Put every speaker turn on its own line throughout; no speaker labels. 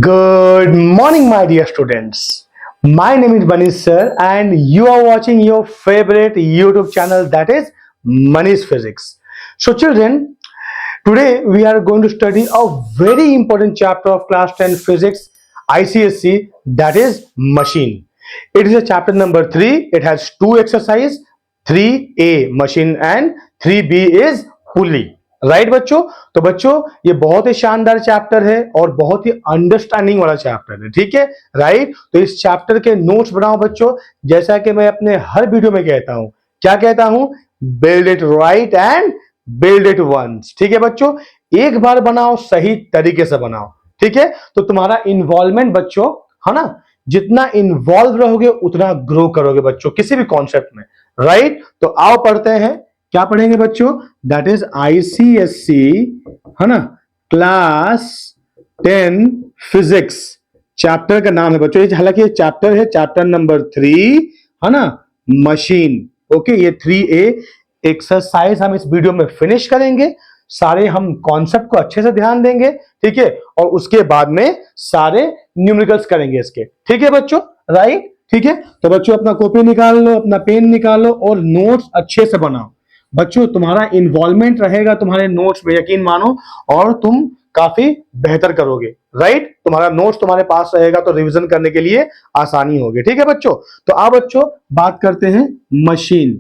Good morning, my dear students. My name is Manish sir, and you are watching your favorite YouTube channel, that is Manish Physics. So, children, today we are going to study a very important chapter of class 10 physics ICSC, that is machine. It is a chapter number 3. It has two exercises, 3A machine and 3B is pulley. Right बच्चों। तो बच्चों ये बहुत ही शानदार chapter है और बहुत ही understanding वाला चैप्टर है, ठीक है। राइट, तो इस चैप्टर के नोट्स बनाओ बच्चों, जैसा कि मैं अपने हर वीडियो में कहता हूं। क्या कहता हूं? Build it right and build it once. ठीक है बच्चों, एक बार बनाओ, सही तरीके से बनाओ, ठीक है। तो तुम्हारा इन्वॉल्वमेंट बच्चों, है ना, जितना इन्वॉल्व रहोगे उतना ग्रो करोगे बच्चों किसी भी कॉन्सेप्ट में। राइट, तो आओ पढ़ते हैं। क्या पढ़ेंगे बच्चों? दैट इज आईसीएससी, है ना, क्लास 10 फिजिक्स। चैप्टर का नाम है बच्चों, हालांकि ये चैप्टर है चैप्टर नंबर 3, है ना, मशीन। ओके, ये 3A एक्सरसाइज हम इस वीडियो में फिनिश करेंगे। सारे हम कॉन्सेप्ट को अच्छे से ध्यान देंगे, ठीक है, और उसके बाद में सारे न्यूमेरिकल्स करेंगे इसके, ठीक है बच्चों। राइट, ठीक है। तो बच्चों अपना कॉपी निकाल लो, अपना पेन निकाल लो और नोट्स अच्छे से बनाओ बच्चों। तुम्हारा इन्वॉल्वमेंट रहेगा तुम्हारे नोट्स में, यकीन मानो, और तुम काफी बेहतर करोगे। राइट, तुम्हारा नोट्स तुम्हारे पास रहेगा तो रिवीजन करने के लिए आसानी होगी, ठीक है बच्चों। तो आप बच्चों बात करते हैं मशीन,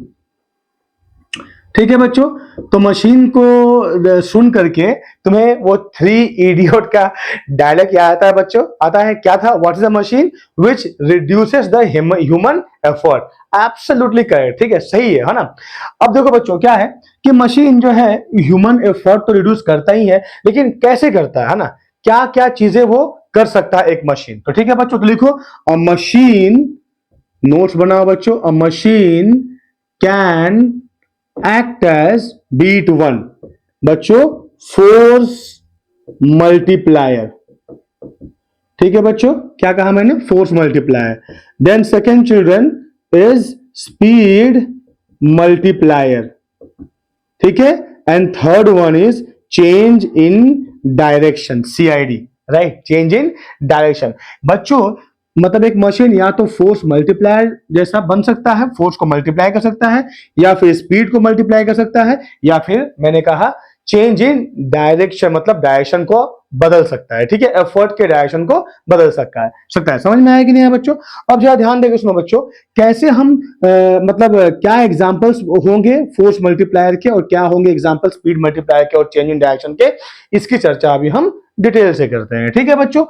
ठीक है बच्चों। तो मशीन को सुन करके तुम्हें वो 3 इडियट का डायलॉग याद आता है बच्चों? आता है, क्या था? What is a machine which reduces the human effort. Absolutely correct, ठीक है, सही है ना। अब देखो बच्चं, क्या है कि मशीन जो है ह्यूमन एफर्ट तो रिड्यूस करता ही है, लेकिन कैसे करता है ना, क्या क्या चीजें वो कर सकता है एक मशीन। तो ठीक है बच्चों, तो लिखो अ मशीन, नोट्स बनाओ बच्चों। अ machine can act as beat 1 बच्चों, फोर्स मल्टीप्लायर। ठीक है बच्चों, क्या कहा मैंने? Force multiplier. Then second children is speed multiplier, ठीक है। And third one is change in direction, CID। Right, change in direction बच्चों। मतलब एक मशीन या तो फोर्स मल्टीप्लायर जैसा बन सकता है, फोर्स को मल्टीप्लाई कर सकता है, या फिर स्पीड को मल्टीप्लाई कर सकता है, या फिर मैंने कहा चेंज इन डायरेक्शन, मतलब डायरेक्शन को बदल सकता है, ठीक है, एफर्ट के डायरेक्शन को बदल सकता है। समझ में आया कि नहीं है बच्चों? अब जरा ध्यान देकर सुनो बच्चों, कैसे हम मतलब क्या एग्जांपल्स होंगे फोर्स मल्टीप्लायर के और क्या होंगे एग्जांपल स्पीड मल्टीप्लायर के और चेंज इन डायरेक्शन के, इसकी चर्चा अभी हम डिटेल से करते हैं, ठीक है बच्चों।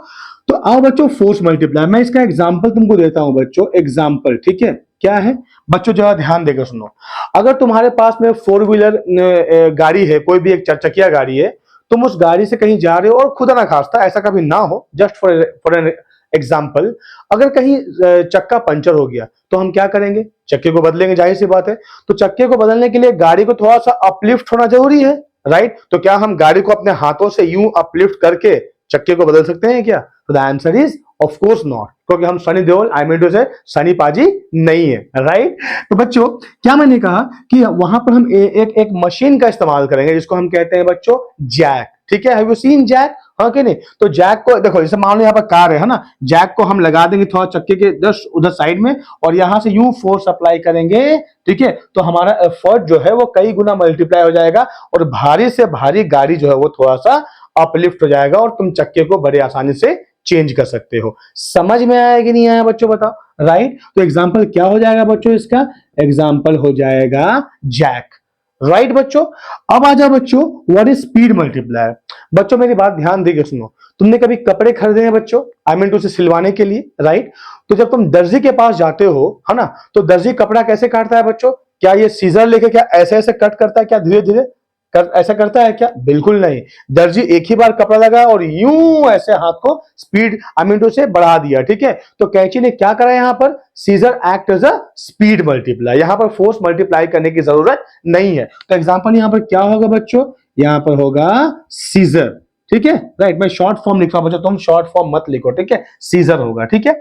तो आओ बच्चों, फोर्स मल्टीप्लाई, मैं इसका एग्जांपल तुमको देता हूं बच्चों, एग्जांपल, ठीक है। क्या है बच्चों, जरा ध्यान देकर सुनो। अगर तुम्हारे पास में 4 व्हीलर गाड़ी है, कोई भी एक चरचकिया गाड़ी है, तुम उस गाड़ी से कहीं जा रहे हो और खुदा ना खास्ता ऐसा कभी ना हो, जस्ट फॉर एन एग्जाम्पल, अगर कहीं चक्का पंचर हो गया तो हम क्या करेंगे? चक्के को बदलेंगे, जाहिर सी बात है। तो चक्के को बदलने के लिए गाड़ी को थोड़ा सा अपलिफ्ट होना जरूरी है। राइट, तो क्या हम गाड़ी को अपने हाथों से यूं अपलिफ्ट करके चक्के को बदल सकते हैं क्या? तो the answer is of course not, क्योंकि हम Sunny Deol, I mean to say Sunny पाजी नहीं है। राइट, तो बच्चों क्या मैंने कहा कि वहां पर हम एक मशीन का इस्तेमाल करेंगे जिसको हम कहते हैं बच्चों जैक, ठीक है। Have you seen jack? हाँ कि नहीं? तो जैक को देखो, जैसे मान लो यहाँ पर कार है ना, जैक को हम लगा देंगे थोड़ा चक्के के जस्ट उधर साइड में, और यहां से यूं फोर्स अप्लाई करेंगे, ठीक है, तो हमारा एफर्ट जो है वो कई गुना मल्टीप्लाई हो जाएगा और भारी से भारी गाड़ी जो है वो थोड़ा सा अपलिफ्ट हो जाएगा और तुम चक्के को बड़े आसानी से चेंज कर सकते हो। समझ में आया कि नहीं आया बच्चों, बताओ। राइट, तो एग्जाम्पल क्या हो जाएगा बच्चों? इसका एग्जाम्पल हो जाएगा जैक। राइट बच्चों, अब आ जाओ बच्चों, व्हाट इज स्पीड मल्टीप्लायर। बच्चों मेरी बात ध्यान देके सुनो। तुमने कभी कपड़े खरीदे हैं बच्चों, आई मीन टू से सिलवाने के लिए? राइट, तो जब तुम दर्जी के पास जाते हो, है ना, तो दर्जी कपड़ा कैसे काटता है बच्चों? क्या ये सीजर लेके क्या ऐसे ऐसे कट करता है क्या, धीरे धीरे ऐसा करता है क्या? बिल्कुल नहीं। दर्जी एक ही बार कपड़ा लगाया और यूं ऐसे हाथ को स्पीड, आई मीन टू से बढ़ा दिया, ठीक है। तो कैंची ने क्या करा यहां पर? Scissor act as a speed multiply, यहां पर फोर्स मल्टीप्लाई करने की जरूरत नहीं है। तो एग्जांपल यहां पर क्या होगा बच्चों? यहां पर होगा सीजर, ठीक है। राइट, मैं शॉर्ट फॉर्म लिख रहा हूं बच्चों, तुम शॉर्ट फॉर्म मत लिखो, ठीक है, सीजर होगा, ठीक है।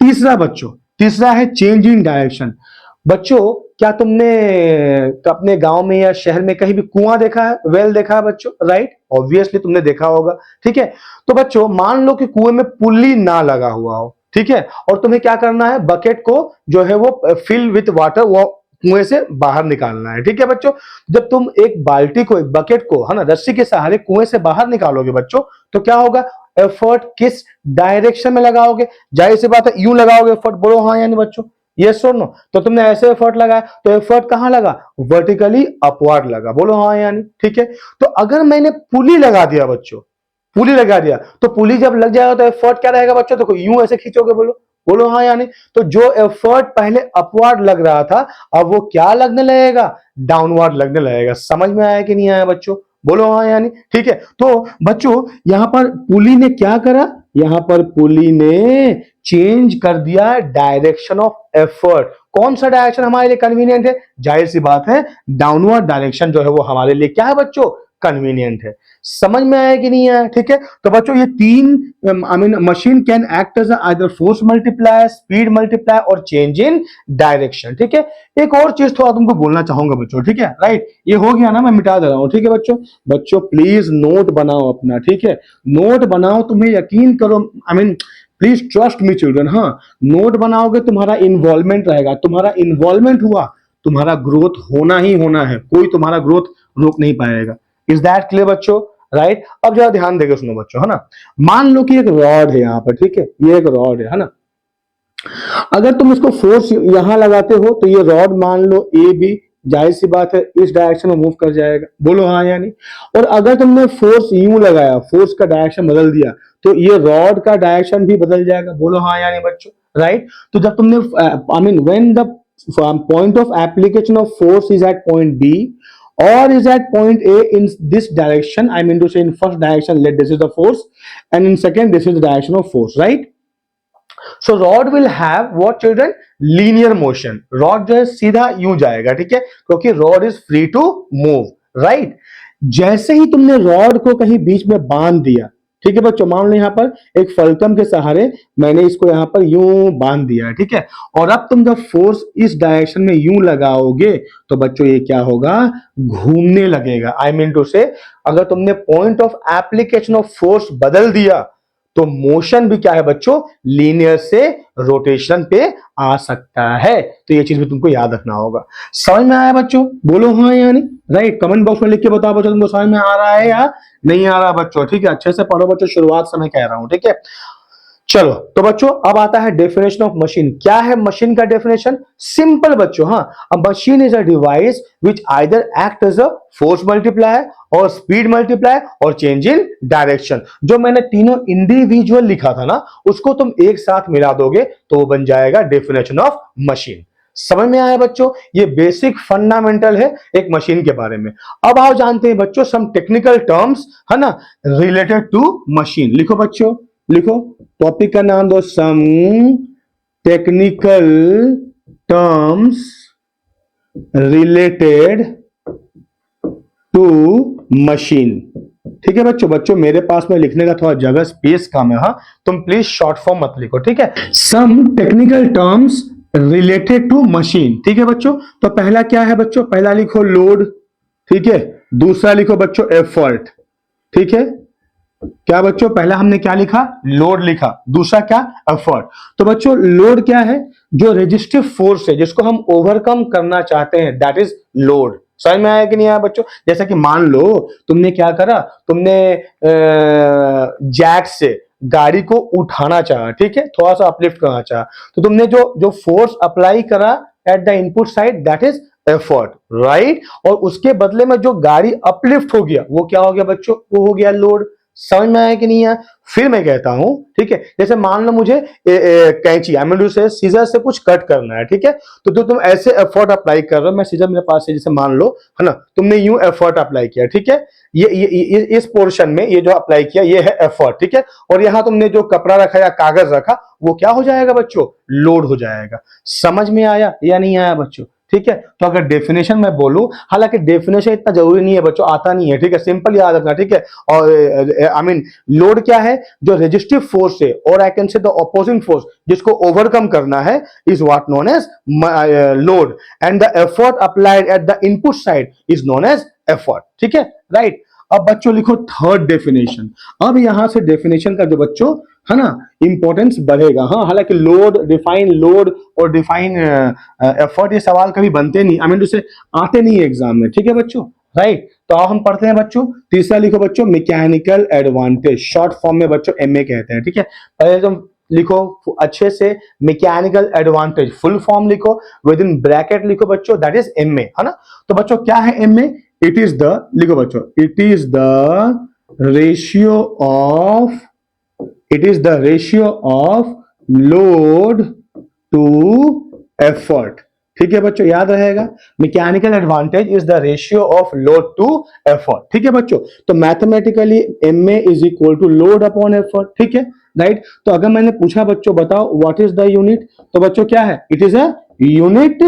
तीसरा बच्चों, तीसरा है चेंज इन डायरेक्शन। बच्चों क्या तुमने अपने गांव में या शहर में कहीं भी कुआं देखा है, वेल देखा है बच्चों? राइट, ऑब्वियसली तुमने देखा होगा। ठीक है, तो बच्चों मान लो कि कुएं में पुल्ली ना लगा हुआ हो, ठीक है, और तुम्हें क्या करना है, बकेट को जो है वो फिल विथ वाटर, वो कुएं से बाहर निकालना है। ठीक है बच्चों, जब तुम एक बाल्टी को, एक बकेट को, है ना, रस्सी के सहारे कुएं से बाहर निकालोगे बच्चों, तो क्या होगा, एफर्ट किस डायरेक्शन में लगाओगे? जाहिर सी बात है यूं लगाओगे एफर्ट, बोलो हाँ यानी बच्चों, यस और नो? तो तुमने ऐसे एफर्ट लगाया तो एफर्ट कहां लगा, वर्टिकली अपवर्ड लगा, बोलो हाँ यानी। ठीक है, तो अगर मैंने पुली लगा दिया बच्चों, पुली लगा दिया, तो पुली जब लग जाएगा तो एफर्ट क्या रहेगा बच्चों, देखो यूं ऐसे खींचोगे, बोलो बोलो हाँ यानी। तो जो एफर्ट पहले अपवर्ड लग रहा था, अब वो क्या लगने लगेगा, डाउनवर्ड लगने लगेगा। समझ में आया कि नहीं आया बच्चों, बोलो हाँ यानी। ठीक है, तो बच्चों यहां पर पुली ने क्या करा, यहां पर पुली ने चेंज कर दिया डायरेक्शन ऑफ एफर्ट। कौन सा डायरेक्शन हमारे लिए कन्वीनियंट है? जाहिर सी बात है डाउनवर्ड डायरेक्शन जो है वो हमारे लिए क्या है बच्चों, कन्वीनियंट है। समझ में आया कि नहीं आया? ठीक है, तो बच्चों ये तीन machine can act as either force multiplier, speed multiplier और चेंज इन डायरेक्शन। ठीक है, एक और चीज थोड़ा तुमको बोलना चाहूंगा बच्चों, ठीक है, राइट, ये हो गया ना, मैं मिटा दे रहा हूं। ठीक है बच्चों, बच्चों प्लीज नोट बनाओ अपना, ठीक है, नोट बनाओ, तुम्हें यकीन करो, प्लीज ट्रस्ट मी चिल्ड्रन, हाँ, नोट बनाओगे तुम्हारा इन्वॉल्वमेंट रहेगा, तुम्हारा इन्वॉल्वमेंट हुआ, तुम्हारा ग्रोथ होना ही होना है, कोई तुम्हारा ग्रोथ रोक नहीं पाएगा। इज दैट क्लियर बच्चों? राइट, अब जरा ध्यान देके सुनो बच्चों, है ना, मान लो कि एक रॉड है यहाँ पर, ठीक है, ये एक रॉड है ना, अगर तुम इसको फोर्स यहां लगाते हो तो ये रॉड मान लो ए बी, जाहिर सी बात है इस डायरेक्शन में मूव कर जाएगा, बोलो हाँ या नहीं? और अगर तुमने फोर्स यूं लगाया, फोर्स का डायरेक्शन बदल दिया, तो ये रॉड का डायरेक्शन भी बदल जाएगा, बोलो हाँ या नहीं बच्चों? राइट, तो जब तुमने when the point of application of force is at point B or is at point A in this direction, I mean to say in first direction, let this is the force, and in second this is the direction of force, right? So rod will have what children, linear motion, rod जो है सीधा यूं जाएगा, ठीक है, क्योंकि rod is free to move, right? जैसे ही तुमने रॉड को कहीं बीच में बांध दिया, ठीक है बच्चों, मान लो यहां पर एक फलकम के सहारे मैंने इसको यहां पर यूं बांध दिया है, ठीक है, और अब तुम जब फोर्स इस डायरेक्शन में यूं लगाओगे तो बच्चों ये क्या होगा, घूमने लगेगा। आई मीन टू से अगर तुमने point of application of force बदल दिया तो मोशन भी क्या है बच्चों, लीनियर से रोटेशन पे आ सकता है। तो ये चीज भी तुमको याद रखना होगा। समझ में आया बच्चों, बोलो हाँ या नहीं? राइट, कमेंट बॉक्स में लिख के बताओ बच्चों तुमको समझ में आ रहा है या नहीं आ रहा बच्चों। ठीक है, अच्छे से पढ़ो बच्चों, शुरुआत से मैं कह रहा हूं, ठीक है। चलो तो बच्चों अब आता है डेफिनेशन ऑफ मशीन। क्या है मशीन का डेफिनेशन? सिंपल बच्चों, हाँ, a machine is a device which either act as a force multiplier और स्पीड मल्टीप्लायर और चेंज इन डायरेक्शन। जो मैंने तीनों इंडिविजुअल लिखा था ना, उसको तुम एक साथ मिला दोगे तो वो बन जाएगा डेफिनेशन ऑफ मशीन। समझ में आया बच्चों? ये बेसिक फंडामेंटल है एक मशीन के बारे में। अब आओ जानते हैं बच्चों सम टेक्निकल टर्म्स, है ना, रिलेटेड टू मशीन। लिखो बच्चों, लिखो, टॉपिक का नाम दो, some technical terms related to machine. ठीक है बच्चों, बच्चों मेरे पास में लिखने का थोड़ा जगह स्पेस कम है, हाँ, तुम प्लीज शॉर्ट फॉर्म मत लिखो, ठीक है। Some technical terms related to machine, ठीक है बच्चों। तो पहला क्या है बच्चों, पहला लिखो लोड, ठीक है, दूसरा लिखो बच्चों एफर्ट, ठीक है, क्या बच्चों, पहला हमने क्या लिखा, लोड लिखा, दूसरा क्या, एफर्ट। तो बच्चों लोड क्या है, जो रेजिस्टिव फोर्स है जिसको हम ओवरकम करना चाहते हैं, दैट इज लोड। समझ में आया कि नहीं आया बच्चों? जैसा कि मान लो तुमने क्या करा, तुमने जैक से गाड़ी को उठाना चाहा, ठीक है, थोड़ा सा अपलिफ्ट करना चाहा, तो तुमने जो जो फोर्स अप्लाई करा eight the input side, that is effort, right. और उसके बदले में जो गाड़ी अपलिफ्ट हो गया वो क्या हो गया बच्चों, वो हो गया लोड। समझ में आया कि नहीं आया? फिर मैं कहता हूं, ठीक है, जैसे मान लो मुझे कैंची, आई मीन से सीजर से कुछ कट करना है, ठीक है, तो तुम ऐसे एफर्ट अप्लाई कर रहे हो, मैं सीजर मेरे पास है, जैसे मान लो, है ना, तुमने यूं एफर्ट अप्लाई किया, ठीक है, ये इस पोर्शन में ये जो अप्लाई किया ये है एफर्ट, ठीक है, और यहां तुमने जो कपड़ा रखा या कागज रखा वो क्या हो जाएगा बच्चों, लोड हो जाएगा। समझ में आया या नहीं आया बच्चों? ठीक है। तो अगर डेफिनेशन मैं बोलूं, हालांकि डेफिनेशन इतना जरूरी नहीं है बच्चों, आता नहीं है, ठीक है, सिंपल याद रखना, ठीक है। और आई मीन लोड क्या है, जो रेजिस्टिव फोर्स है, और I can say the opposing force जिसको ओवरकम करना है, is what known as load, and the effort applied at the input side is known as effort, ठीक है, राइट। अब बच्चों लिखो थर्ड डेफिनेशन। अब यहां से डेफिनेशन का जो बच्चों है ना इंपॉर्टेंस बढ़ेगा। हाँ, हालांकि लोड, डिफाइन लोड और डिफाइन एफर्ट, ये सवाल कभी बनते नहीं, आई मीन उसे आते नहीं है एग्जाम में, ठीक है बच्चों, राइट। तो अब हम पढ़ते हैं बच्चों, तीसरा लिखो बच्चों मैकेनिकल एडवांटेज, शॉर्ट फॉर्म में बच्चों एमए कहते हैं, ठीक है। पहले तुम लिखो अच्छे से मैकेनिकल एडवांटेज, फुल फॉर्म लिखो, विद इन ब्रैकेट लिखो बच्चों, दैट इज एमए, है ना। तो बच्चों क्या है एमए? इट इज द, लिखो बच्चों, it is the ratio of, it is the ratio of load to effort, ठीक है बच्चों, याद रहेगा, mechanical advantage is the ratio of load to effort, ठीक है बच्चों। तो mathematically MA is equal to load upon effort, ठीक है, राइट। तो अगर मैंने पूछा बच्चों बताओ व्हाट इज द यूनिट, तो बच्चों क्या है? It is a unit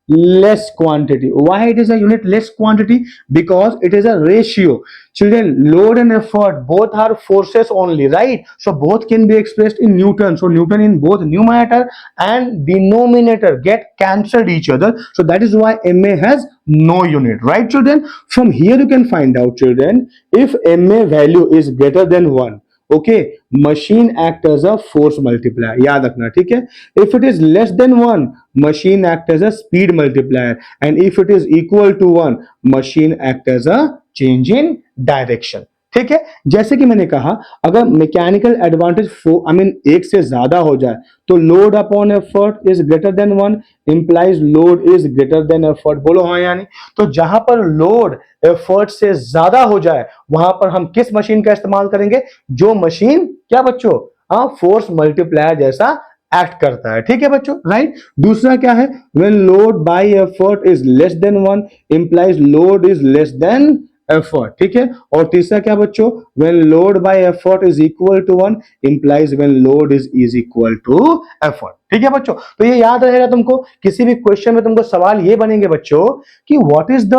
less quantity. Why it is a unit less quantity? Because it is a ratio. Children, load and effort both are forces only, right? So both can be expressed in Newton. So Newton in both numerator and denominator get cancelled each other. So that is why MA has no unit, right children? From here you can find out children, if MA value is greater than 1, okay, machine act as a force multiplier, याद रखना, ठीक है। If it is less than 1, machine act as a speed multiplier, and if it is equal to 1, machine act as a change in direction, ठीक है। जैसे कि मैंने कहा, अगर मैकेनिकल एडवांटेज आई मीन एक से ज्यादा हो जाए, तो load upon effort is greater than 1 implies load is greater then effort, बोलो हाँ या नहीं। तो जहां पर लोड एफर्ट से ज्यादा हो जाए, वहां पर हम किस मशीन का इस्तेमाल करेंगे? जो मशीन क्या बच्चों, हाँ, फोर्स मल्टीप्लायर जैसा एक्ट करता है, ठीक है बच्चों, राइट। दूसरा क्या है? When load by effort is less than 1 implies load is less than effort, ठीक है। और तीसरा क्या बच्चों? When load by effort is equal to 1 implies when load is equal to effort, ठीक है बच्चों। तो ये याद रहेगा तुमको, किसी भी क्वेश्चन में तुमको सवाल ये बनेंगे बच्चों कि what is the,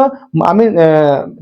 I mean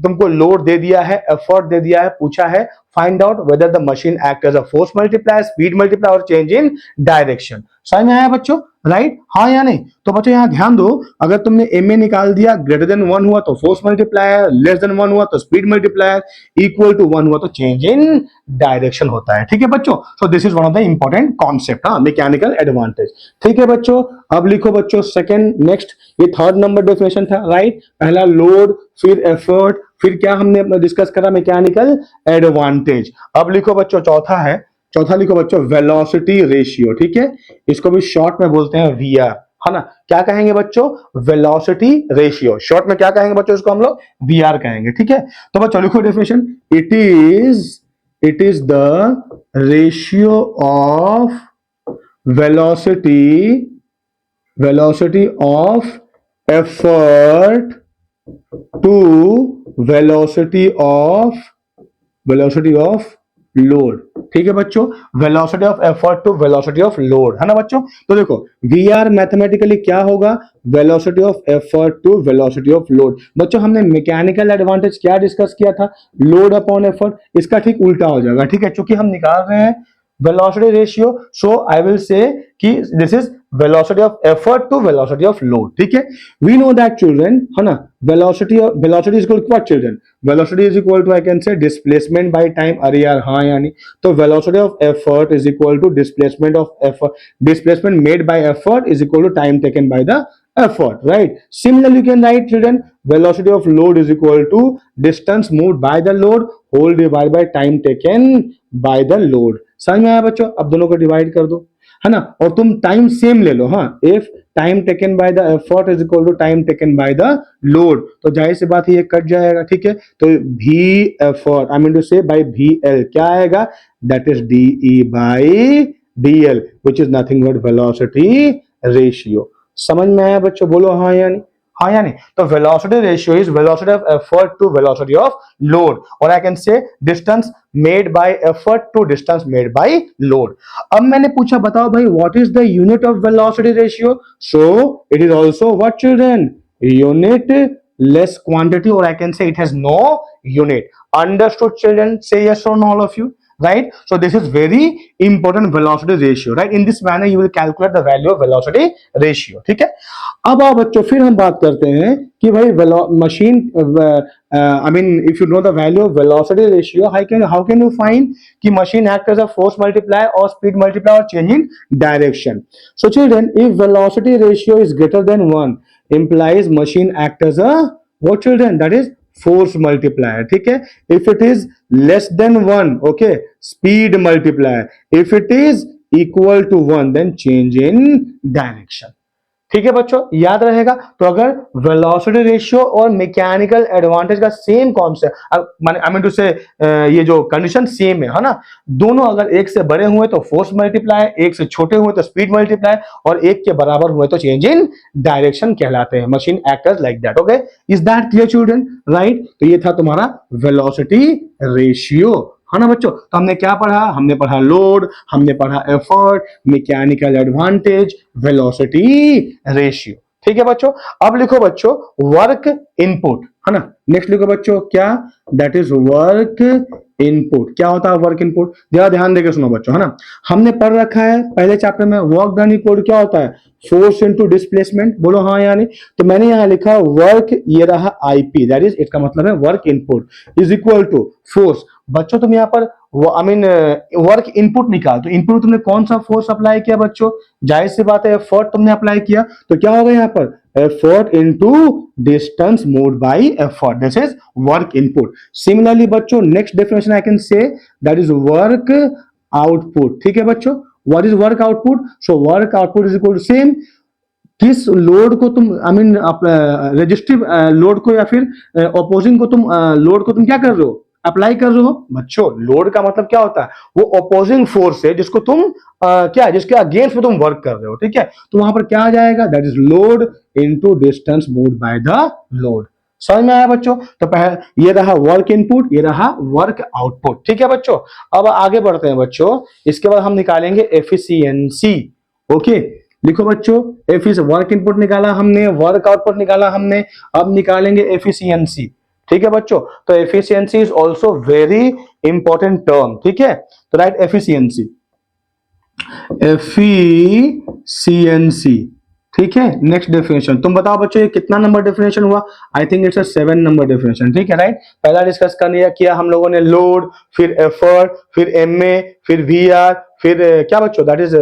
तुमको लोड दे दिया है, एफर्ट दे दिया है, पूछा है find out whether the machine act as a force multiplier, speed multiplier और चेंज इन डायरेक्शन। समझ में आया बच्चों, राइट, हाँ या नहीं? तो बच्चों यहां ध्यान दो, अगर तुमने एमए निकाल दिया, ग्रेटर देन 1 हुआ तो फोर्स मल्टीप्लायर, लेस देन 1 हुआ तो स्पीड मल्टीप्लायर, इक्वल टू 1 हुआ तो चेंज इन डायरेक्शन होता है, ठीक है बच्चों। सो this is one of the important concept, हाँ, मैकेनिकल एडवांटेज, ठीक है बच्चों। अब लिखो बच्चों सेकंड, नेक्स्ट, ये थर्ड नंबर डेफिनेशन था, राइट। पहला लोड, फिर एफर्ट, फिर क्या हमने डिस्कस करा? Mechanical advantage. अब लिखो बच्चों चौथा है, चौथा लिखो बच्चों वेलोसिटी रेशियो, ठीक है, इसको भी शॉर्ट में बोलते हैं वीआर, है ना। क्या कहेंगे बच्चों? वेलोसिटी रेशियो, शॉर्ट में क्या कहेंगे बच्चों? इसको हम लोग वीआर कहेंगे, ठीक है। तो बच्चों लिखो definition, it is the ratio of velocity of effort to velocity of load, ठीक है बच्चों, velocity of effort to velocity of load, है ना बच्चों। तो देखो वीआर मैथमेटिकली क्या होगा? Velocity of effort to velocity of load. बच्चों हमने मैकेनिकल एडवांटेज क्या डिस्कस किया था? लोड अपॉन एफर्ट, इसका ठीक उल्टा हो जाएगा, ठीक है, क्योंकि हम निकाल रहे हैं velocity ratio, so I will say कि this is velocity of effort to velocity of load, ठीक है। We know that children, है ना, velocity is equal to what children? Velocity is equal to I can say displacement by time, अरे यार हाँ यानी, तो velocity of effort is equal to displacement of effort, displacement made by effort is equal to time taken by the effort, right? Similarly you can write children, velocity of load is equal to distance moved by the load whole divided by time taken by the load। समझ में आया बच्चों? अब दोनों को divide कर दो, है ना, और तुम टाइम सेम ले लो, हाँ, if time taken by the effort is equal to time taken by the load, तो जाहिर सी बात है ये कट जाएगा, ठीक है। तो भी एफर्ट, आई मीन टू से बाय भी एल, क्या आएगा? That is D E bye D L, which is nothing but velocity ratio. समझ में आया बच्चों? बोलो हाँ या नहीं, हाँ या नहीं। तो velocity ratio is velocity of effort to velocity of load, और I can say distance made by effort to distance made by load. अब मैंने पूछा बताओ भाई what is the unit of velocity ratio? So it is also what children? unit less quantity, or I can say it has no unit. Understood children? Say yes or no all of you, right? So this is very important velocity ratio, right? In this manner you will calculate the value of velocity ratio. ठीक है, अब आप बच्चों फिर हम बात करते हैं कि भाई machine, I mean if you know the value of velocity ratio, how can you find कि machine act as a force multiply और स्पीड मल्टीप्लाई और change in direction. So children, if velocity ratio is greater than 1 implies machine act as a what children, that is force multiplier. ठीक है, if it is less than 1, okay, speed multiplier. If it is equal to 1, then change in direction. ठीक है बच्चों, याद रहेगा. तो अगर velocity ratio और मैकेनिकल एडवांटेज का same concept, I mean to say ये जो कंडीशन सेम है ना, दोनों अगर एक से बड़े हुए तो फोर्स मल्टीप्लाई, एक से छोटे हुए तो स्पीड मल्टीप्लाई, और एक के बराबर हुए तो चेंज इन डायरेक्शन कहलाते हैं. Machine actors like that. Okay, is that clear children? Right. तो ये था तुम्हारा वेलोसिटी रेशियो, है ना बच्चों. तो हमने क्या पढ़ा? हमने पढ़ा लोड, हमने पढ़ा effort, mechanical advantage, velocity ratio. ठीक है बच्चों. अब लिखो बच्चों वर्क इनपुट, है ना. नेक्स्ट लिखो बच्चों क्या? That is work input. क्या होता है वर्क इनपुट? जरा ध्यान देकर सुनो बच्चों, है ना. हमने पढ़ रखा है पहले चैप्टर में वर्क डन इक्वल क्या होता है? Force into displacement. बोलो हाँ या नहीं. तो मैंने यहां लिखा वर्क, ये रहा आईपी, दैट इज इसका मतलब है work input is equal to force. बच्चों तुम यहाँ पर आई मीन वर्क इनपुट निकाल, तो इनपुट तुमने कौन सा फोर्स अप्लाई किया बच्चों? जाहिर सी बात है एफर्ट तुमने अप्लाई किया. तो क्या होगा यहाँ पर? Effort into distance moved by effort, this is work input. Similarly बच्चों next definition I can say that is work output. ठीक है बच्चों, what is work output? So work output is equal to same, किस load को तुम I mean resistive load को या फिर ऑपोजिंग को तुम लोड को तुम क्या कर रहे हो? अप्लाई कर रहे हो. बच्चों लोड का मतलब क्या होता है? वो ऑपोजिंग फोर्स है जिसको तुम क्या, जिसके अगेंस्ट में तुम वर्क कर रहे हो. ठीक है, तो वहां पर क्या आ जाएगा? That is load into distance moved bye the load. समझ में आया बच्चों? तो पहले ये रहा वर्क इनपुट, ये रहा वर्क आउटपुट. ठीक है बच्चों, अब आगे बढ़ते हैं बच्चों. इसके बाद हम निकालेंगे एफिशिएंसी. ओके, लिखो बच्चों वर्क इनपुट निकाला हमने, वर्क आउटपुट निकाला हमने, अब निकालेंगे एफिशिएंसी. ठीक है बच्चों, तो efficiency is also very important term. ठीक है, तो राइट एफिशिएंसी, एफिशिएंसी. ठीक है, नेक्स्ट डेफिनेशन तुम बताओ बच्चों, ये कितना नंबर डेफिनेशन हुआ? I think it's a 7 number definition. ठीक है, राइट. पहला डिस्कस कर किया हम लोगों ने लोड, फिर एफर्ट, फिर एमए, फिर वीआर, फिर क्या बच्चों? दैट इज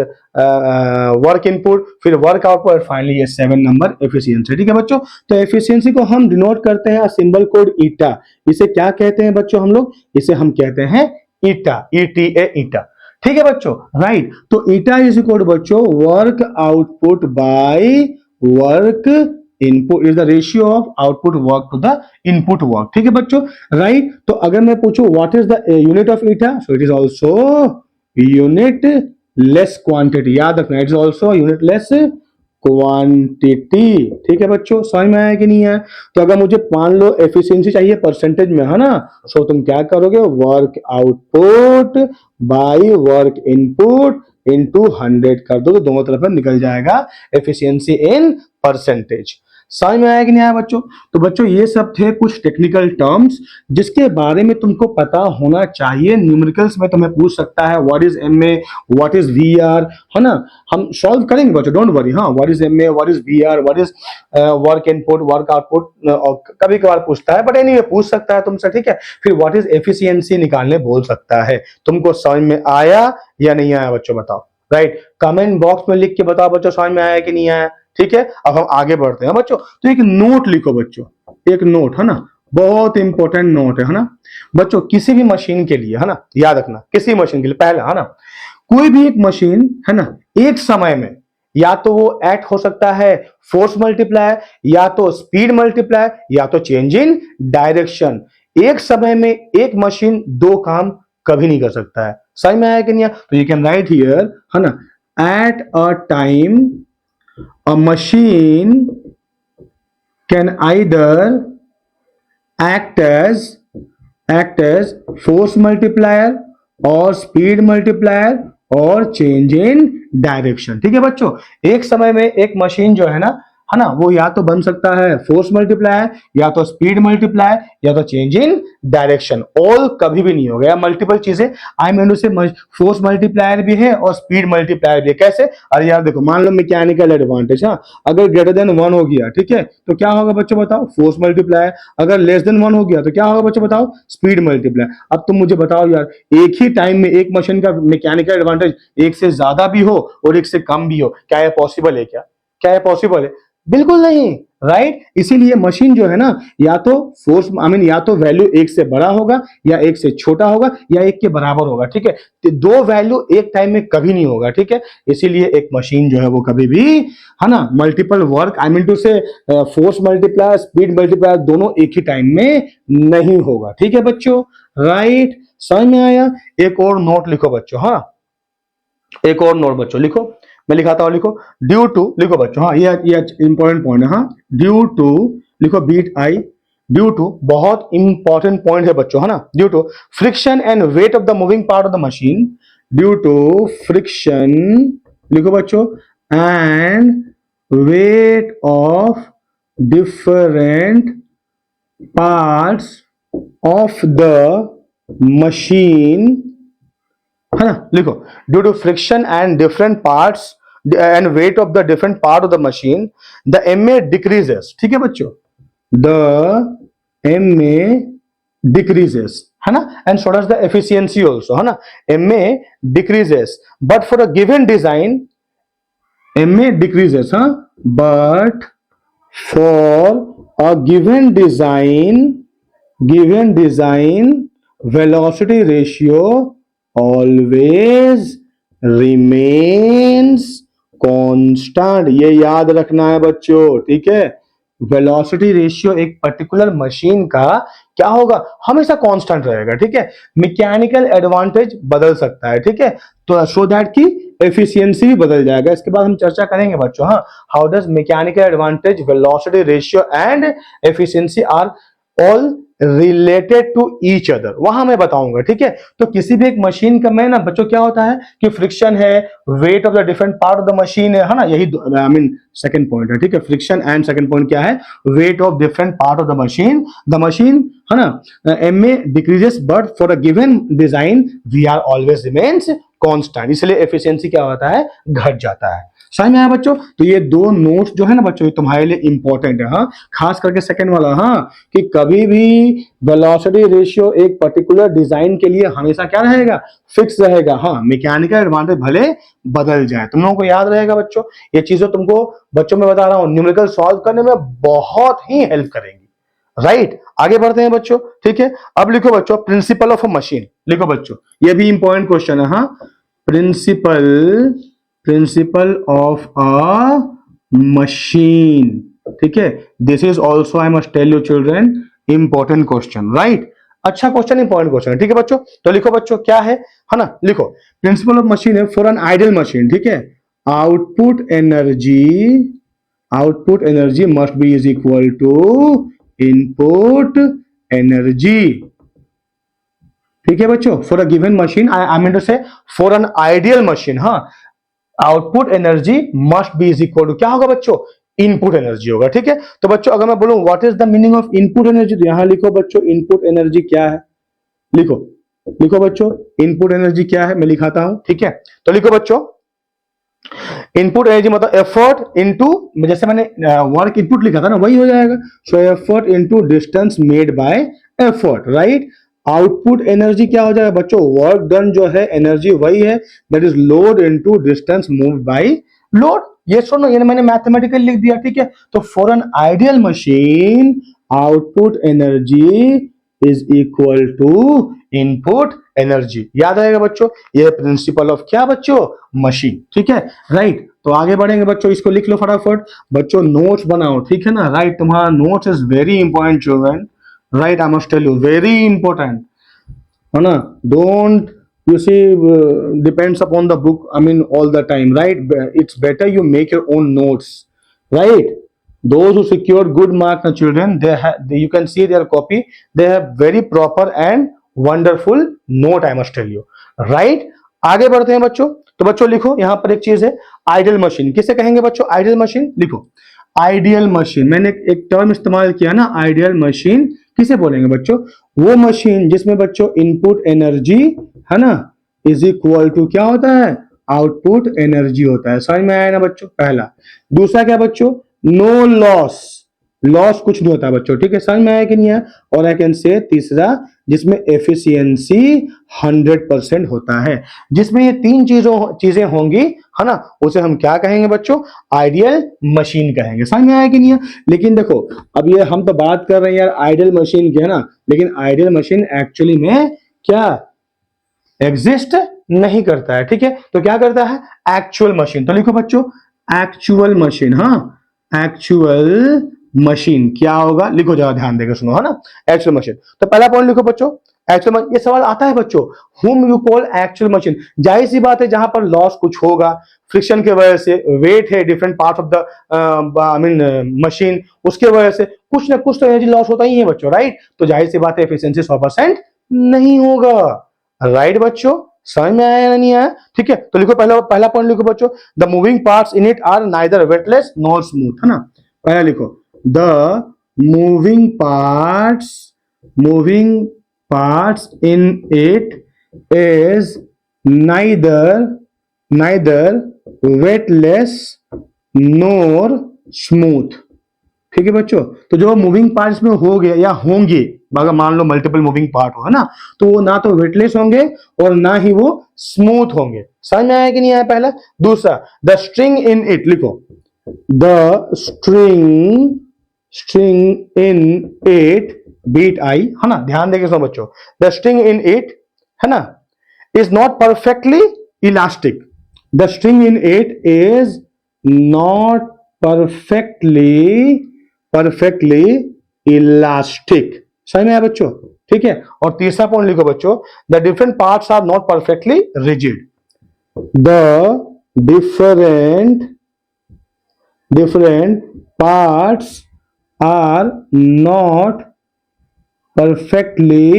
वर्क इनपुट, फिर वर्क आउटपुट, और फाइनली ये 7 नंबर एफिशिएंसी. ठीक है बच्चों, तो एफिशिएंसी को हम डिनोट करते हैं सिंबल कोड ईटा. इसे क्या कहते हैं बच्चों हम लोग? इसे हम कहते हैं ईटा, ईटीए, ईटा. ठीक है बच्चों, राइट. तो ईटा इज इक्वल बच्चों work output by work input is the ratio of output work to the input work. ठीक है बच्चों, राइट. तो अगर मैं पूछूं what is the unit of eta, so it is also unit less quantity. याद रखना, it is also unit less quantity. ठीक है बच्चों, समझ में आया कि नहीं है? तो अगर मुझे मान लो एफिशिएंसी चाहिए परसेंटेज में, है ना, सो तुम क्या करोगे? Work output by work input into 100 कर दो, तो दोनों तरफ में निकल जाएगा एफिशिएंसी इन परसेंटेज. समझ में आया कि नहीं आया बच्चों? तो बच्चों ये सब थे कुछ टेक्निकल टर्म्स जिसके बारे में तुमको पता होना चाहिए. न्यूमेरिकल्स में तुम्हें पूछ सकता है what is MA, what is VR, है ना. हम सॉल्व करेंगे बच्चों, डोंट वरी. हाँ, what is MA, what is VR, what is work input, work output, कभी कभार पूछता है, बट एनीवे पूछ सकता है तुमसे. ठीक है, फिर व्हाट इज एफिशिएंसी निकालने बोल सकता है. तुमको समझ में आया या नहीं आया बच्चों? बताओ, राइट. कमेंट बॉक्स में लिख के बताओ बच्चों समझ में आया कि नहीं आया. ठीक है, अब हम आगे बढ़ते हैं बच्चों. तो एक नोट लिखो बच्चों, एक नोट, है ना, बहुत इंपॉर्टेंट नोट है ना बच्चों. किसी भी मशीन के लिए, है ना, याद रखना, किसी मशीन के लिए पहला, है ना, कोई भी एक मशीन, है ना, एक समय में या तो वो एक्ट हो सकता है फोर्स मल्टीप्लायर, या तो स्पीड मल्टीप्लायर, या तो चेंज इन डायरेक्शन. एक समय में एक मशीन दो काम कभी नहीं कर सकता है. समझ में आया कि नहीं? तो यू कैन राइट हियर, है ना, at a time a machine can either act as force multiplier or speed multiplier और change in direction. ठीक है बच्चों, एक समय में एक मशीन जो है ना, है ना, वो या तो बन सकता है फोर्स मल्टीप्लाई, या तो स्पीड मल्टीप्लाई, या तो चेंज इन डायरेक्शन। ऑल कभी भी नहीं होगा, मल्टीपल चीजें। आई मीन से फोर्स मल्टीप्लायर भी है और स्पीड मल्टीप्लायर भी है। कैसे? अरे यार देखो, मान लो मैकेनिकल एडवांटेज, हाँ, अगर ग्रेटर देन 1 हो गया, ठीक है, तो क्या होगा बच्चों बताओ? Force multiplier. अगर लेस देन 1 हो गया तो क्या होगा बच्चों बताओ? Speed multiplier. अब तुम मुझे बताओ यार, एक ही टाइम में एक मशीन का मैकेनिकल एडवांटेज एक से ज्यादा भी हो और एक से कम भी हो, क्या ये पॉसिबल है? क्या ये पॉसिबल है? बिल्कुल नहीं, राइट। इसीलिए मशीन जो है ना, या तो फोर्स आई मीन या तो वैल्यू एक से बड़ा होगा, या एक से छोटा होगा, या एक के बराबर होगा, ठीक है। तो दो वैल्यू एक टाइम में कभी नहीं होगा, ठीक है। इसीलिए एक मशीन जो है वो कभी भी, है ना, multiple work I mean to say force multiplier speed multiplier दोनों एक ही टाइम में नहीं होगा, ठीक है बच्चों, राइट। समझ में आया? एक और नोट लिखो बच्चों, हाँ, एक और नोट बच्चों लिखो, मैं लिखाता हूं, लिखो। ड्यू टू, लिखो बच्चों, हाँ, ये इंपॉर्टेंट पॉइंट है, हाँ। ड्यू टू, लिखो बीट आई, ड्यू टू, बहुत इंपॉर्टेंट पॉइंट है बच्चों, है ना। Due to friction and weight of the moving part of the machine, due to friction, लिखो बच्चों, and weight of different parts of the machine, है ना, लिखो। Due to friction and different parts and weight of the different part of the machine, the MA decreases, ठीक है बच्चों, the MA decreases, है ना, and so does the efficiency also, है ना। MA decreases but for a given design, MA decreases, हाँ, but for a given design velocity ratio always remains constant, ये याद रखना है बच्चों, ठीक है। वेलोसिटी रेशियो एक पर्टिकुलर मशीन का क्या होगा? हमेशा कांस्टेंट रहेगा, ठीक है। मैकेनिकल एडवांटेज बदल सकता है, ठीक है, तो सो दैट की एफिशिएंसी भी बदल जाएगा। इसके बाद हम चर्चा करेंगे बच्चों, हाँ, how does mechanical advantage, velocity ratio and efficiency are all related to each other, वहां मैं बताऊंगा, ठीक है। तो किसी भी एक मशीन का में ना बच्चों क्या होता है कि फ्रिक्शन है, weight of the different part of the machine है ना, यही आई मीन सेकंड पॉइंट है, ठीक है। फ्रिक्शन एंड सेकंड पॉइंट क्या है? Weight of different part of the machine, है ना। M A decreases but for a given design V R always remains constant, इसलिए एफिशिएंसी क्या होता है? घट जाता है। समझ में आया बच्चों? तो ये दो नोट्स जो है ना बच्चों, ये तुम्हारे लिए इंपॉर्टेंट है, हाँ, खास करके सेकंड वाला, हाँ, कि कभी भी वेलोसिटी रेशियो एक पर्टिकुलर डिजाइन के लिए हमेशा क्या रहेगा? फिक्स रहेगा, हाँ। मैकेनिकल एडवांटेज भले बदल जाए, तुम लोगों को याद रहेगा बच्चों, ये चीजें तुमको बच्चों में बता रहा हूं, न्यूमेरिकल सॉल्व करने में बहुत ही हेल्प करेंगी, राइट। आगे बढ़ते हैं बच्चों, ठीक है। अब लिखो बच्चों, प्रिंसिपल ऑफ अ मशीन, लिखो बच्चों, ये भी इंपॉर्टेंट क्वेश्चन है, हाँ। प्रिंसिपल ऑफ अ मशीन, ठीक है, this is also I must tell you children important question, right. अच्छा क्वेश्चन, इंपॉर्टेंट क्वेश्चन है, ठीक है बच्चों। तो लिखो बच्चों, क्या है ना, लिखो। प्रिंसिपल ऑफ मशीन है फॉर एन आइडियल मशीन, ठीक है, output energy must be is equal to input energy, ठीक है बच्चों। For a given machine, I mean to say for an ideal machine, हाँ, output energy must be is equal to क्या होगा बच्चों? Input energy होगा, ठीक है। तो बच्चों अगर मैं बोलूं what is the meaning of input energy, तो यहां लिखो बच्चों, इनपुट एनर्जी क्या है, लिखो बच्चों, इनपुट एनर्जी क्या है, मैं लिखाता हूं, ठीक है। तो लिखो बच्चों, इनपुट एनर्जी मतलब एफर्ट इनटू, जैसे मैंने वर्क इनपुट लिखा था ना, वही हो जाएगा। So effort into distance made by effort, right. Output energy क्या हो जाएगा बच्चों? वर्क डन जो है, एनर्जी वही है, that is load into distance moved by load. ये सुनो, ये मैंने मैथमेटिकल लिख दिया, ठीक है। तो for an ideal machine, output energy is equal to input energy, याद रहेगा बच्चों। ये प्रिंसिपल ऑफ क्या बच्चों? मशीन, ठीक है, राइट। तो आगे बढ़ेंगे बच्चों, इसको लिख लो फटाफट बच्चों, नोट्स बनाओ, ठीक है ना, राइट। तुम्हारा notes is very important children, right, I must tell you, very important, है ना। Don't you see depends upon the book, I mean all the time, right? It's better you make your own notes, right? Those who secured good mark na children, you can see their copy, they have very proper and wonderful note, I must tell you, right? आगे बढ़ते हैं बच्चों। तो बच्चों लिखो, यहां पर एक चीज है, आइडियल मशीन किसे कहेंगे बच्चों? आइडियल मशीन लिखो, आइडियल मशीन, मैंने एक टर्म इस्तेमाल किया ना, आइडियल मशीन किसे बोलेंगे बच्चों? वो मशीन जिसमें बच्चों इनपुट एनर्जी है ना इज इक्वल टू क्या होता है? आउटपुट एनर्जी होता है। समझ में आया ना बच्चों? पहला। दूसरा क्या बच्चों? नो लॉस, लॉस कुछ नहीं होता बच्चों, ठीक है? समझ में आया कि नहीं आया? और आई कैन से तीसरा, जिसमें एफिशिएंसी 100% होता है। जिसमें ये तीन चीजें होंगी है ना, उसे हम क्या कहेंगे बच्चों? आइडियल मशीन कहेंगे। समझ में आया कि नहीं आया? लेकिन देखो, अब ये हम तो बात कर रहे हैं यार आइडियल मशीन की, है ना, लेकिन आइडियल मशीन एक्चुअली में क्या एग्जिस्ट नहीं करता है, ठीक है? तो क्या करता है? Actual machine. तो लिखो बच्चों एक्चुअल मशीन। हाँ, एक्चुअल मशीन क्या होगा? लिखो जरा ध्यान देकर सुनो, है ना, एक्चुअल मशीन। तो पहला पॉइंट लिखो बच्चों, एक्चुअल मशीन। ये सवाल आता है बच्चों, whom you call actual machine. जाहिर सी बात है, जहां पर लॉस कुछ होगा फ्रिक्शन की वजह से, वेट है different part of the I mean machine, उसके वजह से कुछ ना कुछ तो एनर्जी लॉस होता ही है बच्चों, राइट? तो जाहिर सी बात है एफिशिएंसी 100% नहीं होगा, राइट बच्चों? समझ में आया या नहीं आया? ठीक है, तो लिखो पहला पॉइंट लिखो बच्चों, the moving parts in it are neither weightless nor smooth, है ना? पहला लिखो, the moving parts in it is neither weightless nor smooth. ठीक है बच्चों? तो जो मूविंग पार्ट्स में हो गए या होंगे, अगर मान लो मल्टीपल मूविंग पार्ट हो, है ना, तो वो ना तो वेटलेस होंगे और ना ही वो स्मूथ होंगे। समझ में आया कि नहीं आया? पहला। दूसरा, द स्ट्रिंग इन इट लिखो, the string in it beat I, है ना, ध्यान देके सुनो बच्चों, द स्ट्रिंग इन इट, है ना, is not perfectly elastic. The string in it is not perfectly elastic. समझ में आया बच्चों? ठीक है। और तीसरा पॉइंट लिखो बच्चों, the different parts are not perfectly rigid. The different parts are not perfectly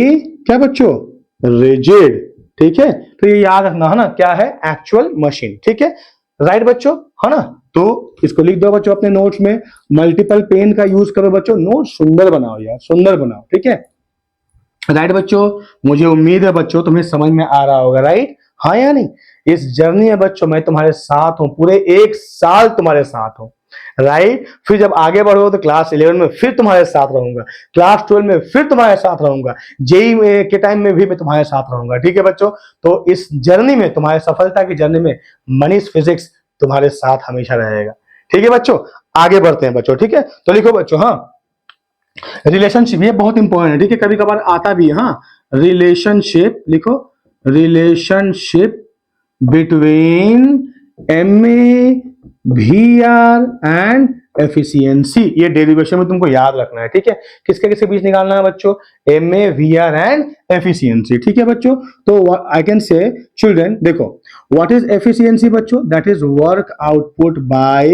क्या बच्चों? rigid. ठीक है, तो ये याद रखना, है ना, क्या है? Actual machine. ठीक है, राइट बच्चों, है ना? तो इसको लिख दो बच्चों अपने नोट्स में, मल्टीपल पेन का यूज करो बच्चों, नोट सुंदर बनाओ यार, सुंदर बनाओ। ठीक है, राइट बच्चों? मुझे उम्मीद है बच्चों तुम्हें समझ में आ रहा होगा, राइट? हाँ या नहीं? इस जर्नी में बच्चों मैं तुम्हारे साथ हूं, पूरे 1 साल तुम्हारे साथ हूं, राइट? फिर जब आगे बढ़ो तो क्लास 11 में फिर तुम्हारे साथ रहूंगा, क्लास 12 में फिर तुम्हारे साथ रहूंगा, जेई के टाइम में भी मैं तुम्हारे साथ रहूंगा। ठीक है बच्चों? तो इस जर्नी में, तुम्हारी सफलता की जर्नी में, मनीष फिजिक्स तुम्हारे साथ हमेशा रहेगा। ठीक है बच्चों? आगे बढ़ते हैं बच्चों। ठीक है, तो लिखो बच्चों, हाँ, रिलेशनशिप, ये बहुत इंपॉर्टेंट है। ठीक है, कभी कभार आता भी है। हाँ, रिलेशनशिप लिखो, relationship between MA VR and efficiency, ये डेरिवेशन में तुमको याद रखना है। ठीक है, किसके किसके बीच निकालना है बच्चों? MA VR and efficiency. ठीक है बच्चों? तो आई कैन से चिल्ड्रन, देखो, व्हाट इज एफिशिएंसी बच्चों? That is work output by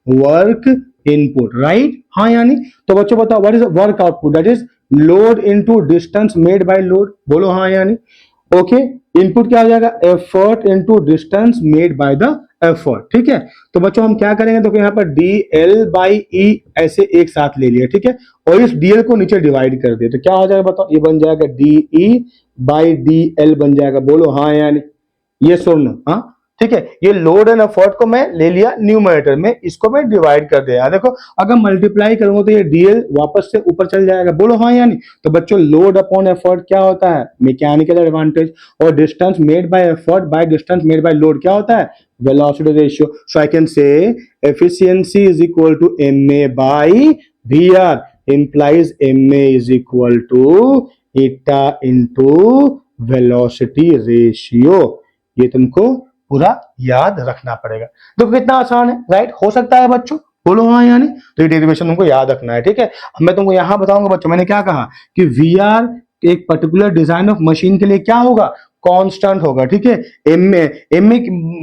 work input, right? हाँ यानी, तो बच्चों बताओ, what is work output? That is load into distance made by load. बोलो हाँ यानी। ओके, इनपुट क्या हो जाएगा? Effort into distance made bye the effort. ठीक है, तो बच्चों हम क्या करेंगे? तो यहाँ पर डी एल बाई ई ऐसे एक साथ ले लिया, ठीक है, और इस डीएल को नीचे डिवाइड कर दिया, तो क्या हो जाएगा बताओ? ये बन जाएगा D E by D L बन जाएगा। बोलो हाँ यानी, ये सुन, हाँ, ठीक है, ये लोड एंड एफर्ट को मैं ले लिया न्यूमरेटर में, इसको मैं डिवाइड कर दिया। देखो, अगर मल्टीप्लाई करूंगा तो ये डीएल वापस से ऊपर चल जाएगा। बोलो हाँ यानी। तो बच्चों लोड अपॉन एफर्ट क्या होता है? Mechanical advantage. और distance made by effort by distance made by load क्या होता है? Velocity ratio. So I can say efficiency is equal to MA by VR, implies ma is equal to eta into velocity ratio। ये तुमको पूरा याद रखना पड़ेगा। देखो कितना आसान है, राइट? हो सकता है बच्चों? बोलो हाँ यानी। तो ये डेरिवेशन तुमको याद रखना है। ठीक है, अब मैं तुमको यहां बताऊंगा बच्चों, मैंने क्या कहा कि वीआर एक पर्टिकुलर डिजाइन ऑफ मशीन के लिए क्या होगा? कांस्टेंट होगा। ठीक है, एमए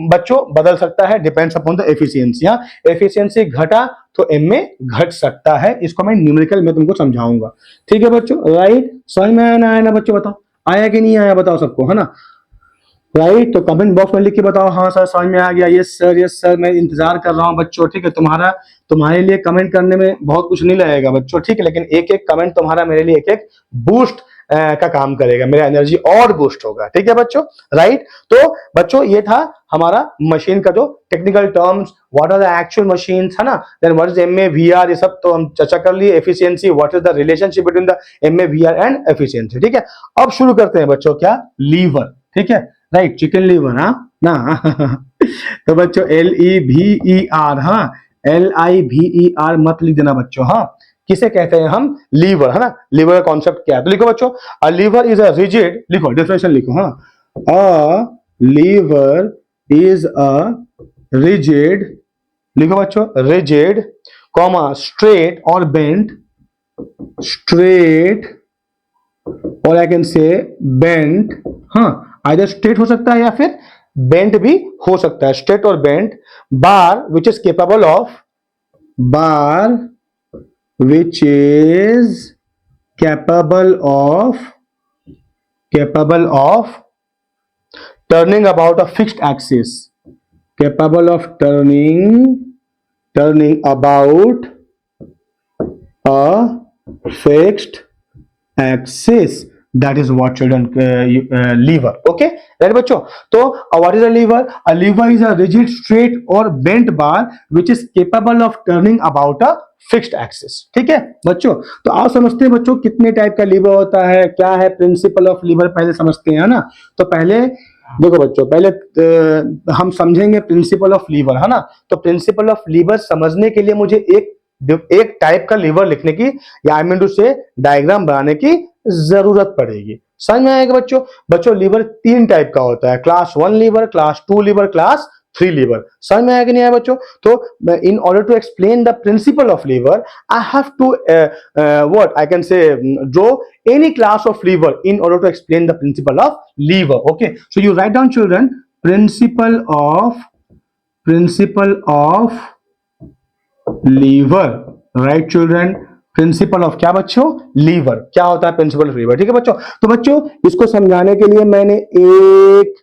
बच्चों बदल सकता है, depends upon the efficiency. Efficiency घटा तो एमए घट सकता है, इसको मैं न्यूमेरिकल में तुमको समझाऊंगा। ठीक है बच्चों, राइट? समझ में आया ना? आया ना बच्चों? बताओ, आया कि नहीं आया? बताओ सबको, है ना? राइट। तो कमेंट बॉक्स में लिख के बताओ हाँ सर समझ में आ गया, यस सर मैं इंतजार कर रहा हूँ बच्चों, ठीक है। तुम्हारे लिए कमेंट करने में बहुत कुछ नहीं लगेगा बच्चों, ठीक है, लेकिन एक एक कमेंट तुम्हारा मेरे लिए एक एक बूस्ट का काम करेगा, मेरा एनर्जी और बूस्ट होगा, ठीक है बच्चों। राइट। तो बच्चों ये था हमारा मशीन का जो technical terms, what are the actual machines, है ना, then what is MA VR, ये सब तो हम चर्चा कर लिए। Efficiency, what is the relationship between the MA VR and efficiency, ठीक है। अब शुरू करते हैं बच्चों क्या, लीवर, ठीक है। राइट, चिकन लीवर, हाँ ना। तो बच्चों LEVER, हाँ, LIVER मत लिख देना बच्चों, हाँ। किसे कहते हैं हम, लीवर, है ना। लीवर का कॉन्सेप्ट क्या है तो लिखो बच्चों, a lever is a rigid, लिखो डेफिनेशन लिखो, हाँ, a lever is a rigid, लिखो बच्चों, रिजिड कॉमा स्ट्रेट और बेंट, स्ट्रेट और आई कैन से बेंट, हाँ, आइदर स्ट्रेट हो सकता है या फिर बेंट भी हो सकता है, स्ट्रेट और bent, bar which is capable of, bar which is capable of turning about a fixed axis, capable of turning about a fixed axis, that is what children lever, okay, right बच्चों। तो what is a lever? A lever is a rigid straight or bent bar which is capable of turning about a fixed axis, ठीक है बच्चों। तो आओ समझते हैं बच्चों कितने टाइप का लीवर होता है, क्या है प्रिंसिपल ऑफ लीवर, पहले समझते हैं ना। तो पहले देखो बच्चों, पहले हम समझेंगे प्रिंसिपल ऑफ लीवर, है ना। तो प्रिंसिपल ऑफ लीवर समझने के लिए मुझे एक टाइप का लीवर लिखने की, या आई मीन टू से डायग्राम बनाने की जरूरत पड़ेगी। समझ में आएगा बच्चों। बच्चों लीवर तीन टाइप का होता है, class 1 lever, class 2 lever, class 3 lever. समझ में आया कि नहीं आया बच्चों। तो in order to explain the principle of lever I have to what I can say draw any class of lever in order to explain the principle of lever, okay, so you write down children, principle of lever, right children, principle of क्या बच्चों, liver, क्या होता है principal of liver, ठीक है बच्चों। तो बच्चों इसको समझाने के लिए मैंने एक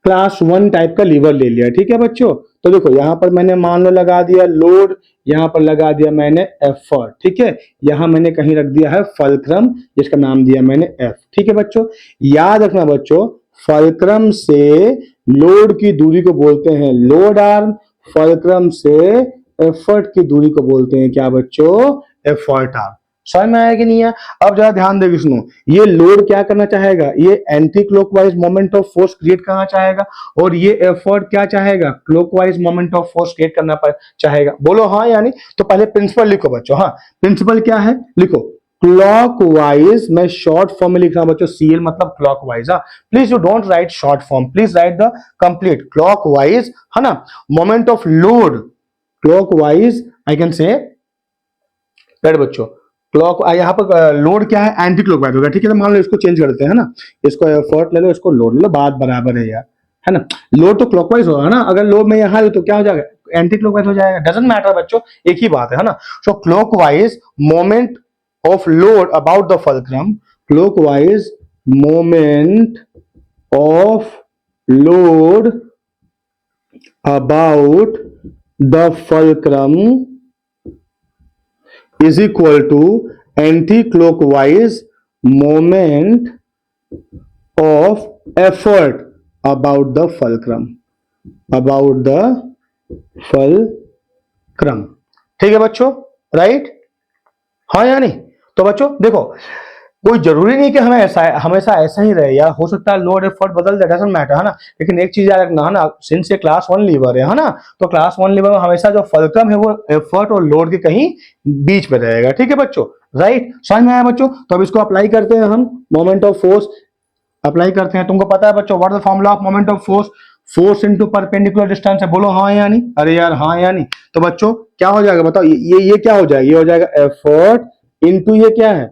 क्लास 1 टाइप का लीवर ले लिया, ठीक है बच्चों। तो देखो यहां पर मैंने मान लो लगा दिया लोड, यहां पर लगा दिया मैंने एफर्ट, ठीक है। यहां मैंने कहीं रख दिया है फलक्रम, जिसका नाम दिया मैंने एफ, ठीक है बच्चों। याद रखना बच्चों, फलक्रम से लोड की दूरी को बोलते हैं लोड आर्म, फलक्रम से एफर्ट की दूरी को बोलते हैं क्या बच्चों, एफर्ट आर्म। समझ में आया कि नहीं है। अब जरा ध्यान देकर सुनो, ये लोड क्या करना चाहेगा, ये anti clockwise moment of force create करना चाहेगा, और ये एफर्ट क्या चाहेगा, clockwise moment of force create करना चाहेगा। बोलो हाँ यानी। तो पहले प्रिंसिपल लिखो बच्चों, हाँ प्रिंसिपल क्या है लिखो, क्लॉकवाइज, मैं शॉर्ट फॉर्म में लिख रहा हूं बच्चों, CL मतलब क्लॉकवाइज, हाँ please you don't write short form, please right the complete clockwise, है ना। Moment of load clockwise I can से, राइट बच्चों, क्लॉक यहाँ पर लोड क्या है, एंटी क्लॉकवाइज होगा, ठीक है। तो मान लो इसको चेंज करते हैं ना, इसको एफर्ट ले लो, इसको लोड ले लो, बात बराबर है यार, है ना। लोड तो क्लॉकवाइज होगा ना, अगर लोड में यहाँ तो क्या हो जाएगा, एंटी क्लॉकवाइज हो जाएगा, डजंट मैटर बच्चों, एक ही बात है ना। So clockwise moment of load about the fulcrum, clockwise moment of load about the fulcrum is equal to anti-clockwise moment of effort about the fulcrum, about the fulcrum, ठीक है बच्चों, राइट, हाँ या नहीं। तो बच्चों देखो, कोई जरूरी नहीं कि हमें हमेशा ऐसा ही रहे यार, हो सकता है लोड एफर्ट बदल दे, डजंट मैटर, है ना। लेकिन एक चीज याद रखना, है ना, सिंस ये क्लास 1 लीवर है ना, तो क्लास 1 लीवर में हमेशा जो फलक्रम है वो एफर्ट और लोड के कहीं बीच में रहेगा, ठीक है बच्चों, राइट। समझ में आया बच्चों। तो अब इसको अप्लाई करते हैं हम, मोमेंट ऑफ फोर्स अप्लाई करते हैं। तुमको पता है बच्चों what is the formula of moment of force, force into perpendicular distance है, बोलो हाँ या नहीं, अरे यार हाँ या नहीं। तो बच्चों क्या हो जाएगा बताओ, ये क्या हो जाएगा, ये हो जाएगा एफर्ट इनटू ये क्या है,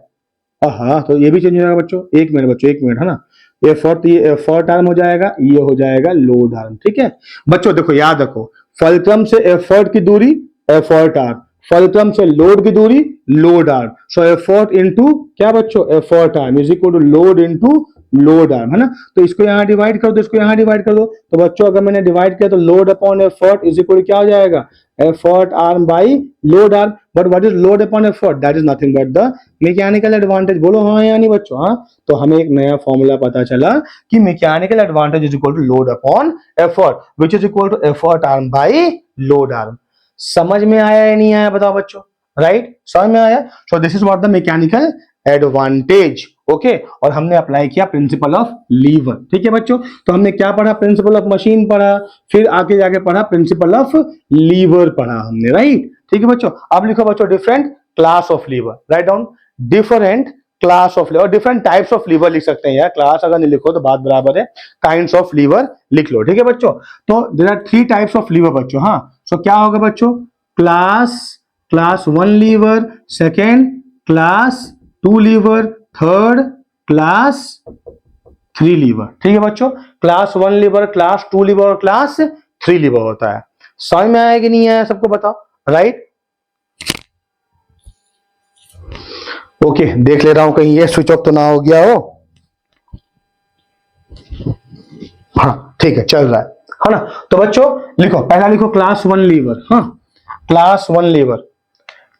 हाँ तो ये भी चेंज हो जाएगा बच्चों, एक मिनट बच्चों, एक मिनट, है ना। एफर्ट, ये एफर्ट आर्म हो जाएगा, ये हो जाएगा लोड आर्म, ठीक है बच्चों। देखो याद रखो, फलक्रम से एफर्ट की दूरी एफर्ट आर्म, फलक्रम से लोड की दूरी load arm, so effort into क्या बच्चों, effort arm is equal to load into load arm, है ना। तो इसको यहाँ डिवाइड कर दो, इसको यहाँ डिवाइड कर दो। तो बच्चों अगर मैंने डिवाइड किया तो load upon effort is equal क्या हो जाएगा, effort arm by load arm. But what is load upon effort, that is nothing but the mechanical advantage. बोलो हाँ या नहीं बच्चों, हाँ। तो हमें एक नया फॉर्मूला पता चला कि mechanical advantage is equal to load upon effort which is equal to effort arm by load arm. समझ में आया या नहीं आया बताओ बच्चों, राइट, समझ में आया। सो this is what the mechanical advantage, okay. और हमने अप्लाई किया प्रिंसिपल ऑफ लीवर, ठीक है बच्चों। तो हमने क्या पढ़ा, प्रिंसिपल ऑफ मशीन पढ़ा, फिर आगे जाके पढ़ा प्रिंसिपल ऑफ लीवर पढ़ा हमने, राइट, ठीक है बच्चों। अब लिखो बच्चों different class of lever, write down different class of lever, different types of lever लिख सकते हैं यार, क्लास अगर नहीं लिखो तो बात बराबर है, काइंड्स ऑफ लीवर लिख लो, ठीक है बच्चों। तो there are 3 types of lever बच्चों, हाँ। सो क्या होगा बच्चों, class 1 lever, second class 2 lever, third class 3 lever, ठीक है बच्चों। क्लास 1 लीवर, क्लास 2 लीवर और क्लास 3 लीवर होता है। समझ में आया कि नहीं आया सबको बताओ, राइट। ओके, देख ले रहा हूं कहीं ये स्विच ऑफ तो ना हो गया हो। हाँ ठीक है, चल रहा है ना। तो बच्चों लिखो, पहला लिखो क्लास 1 लीवर, हाँ, क्लास 1 लीवर।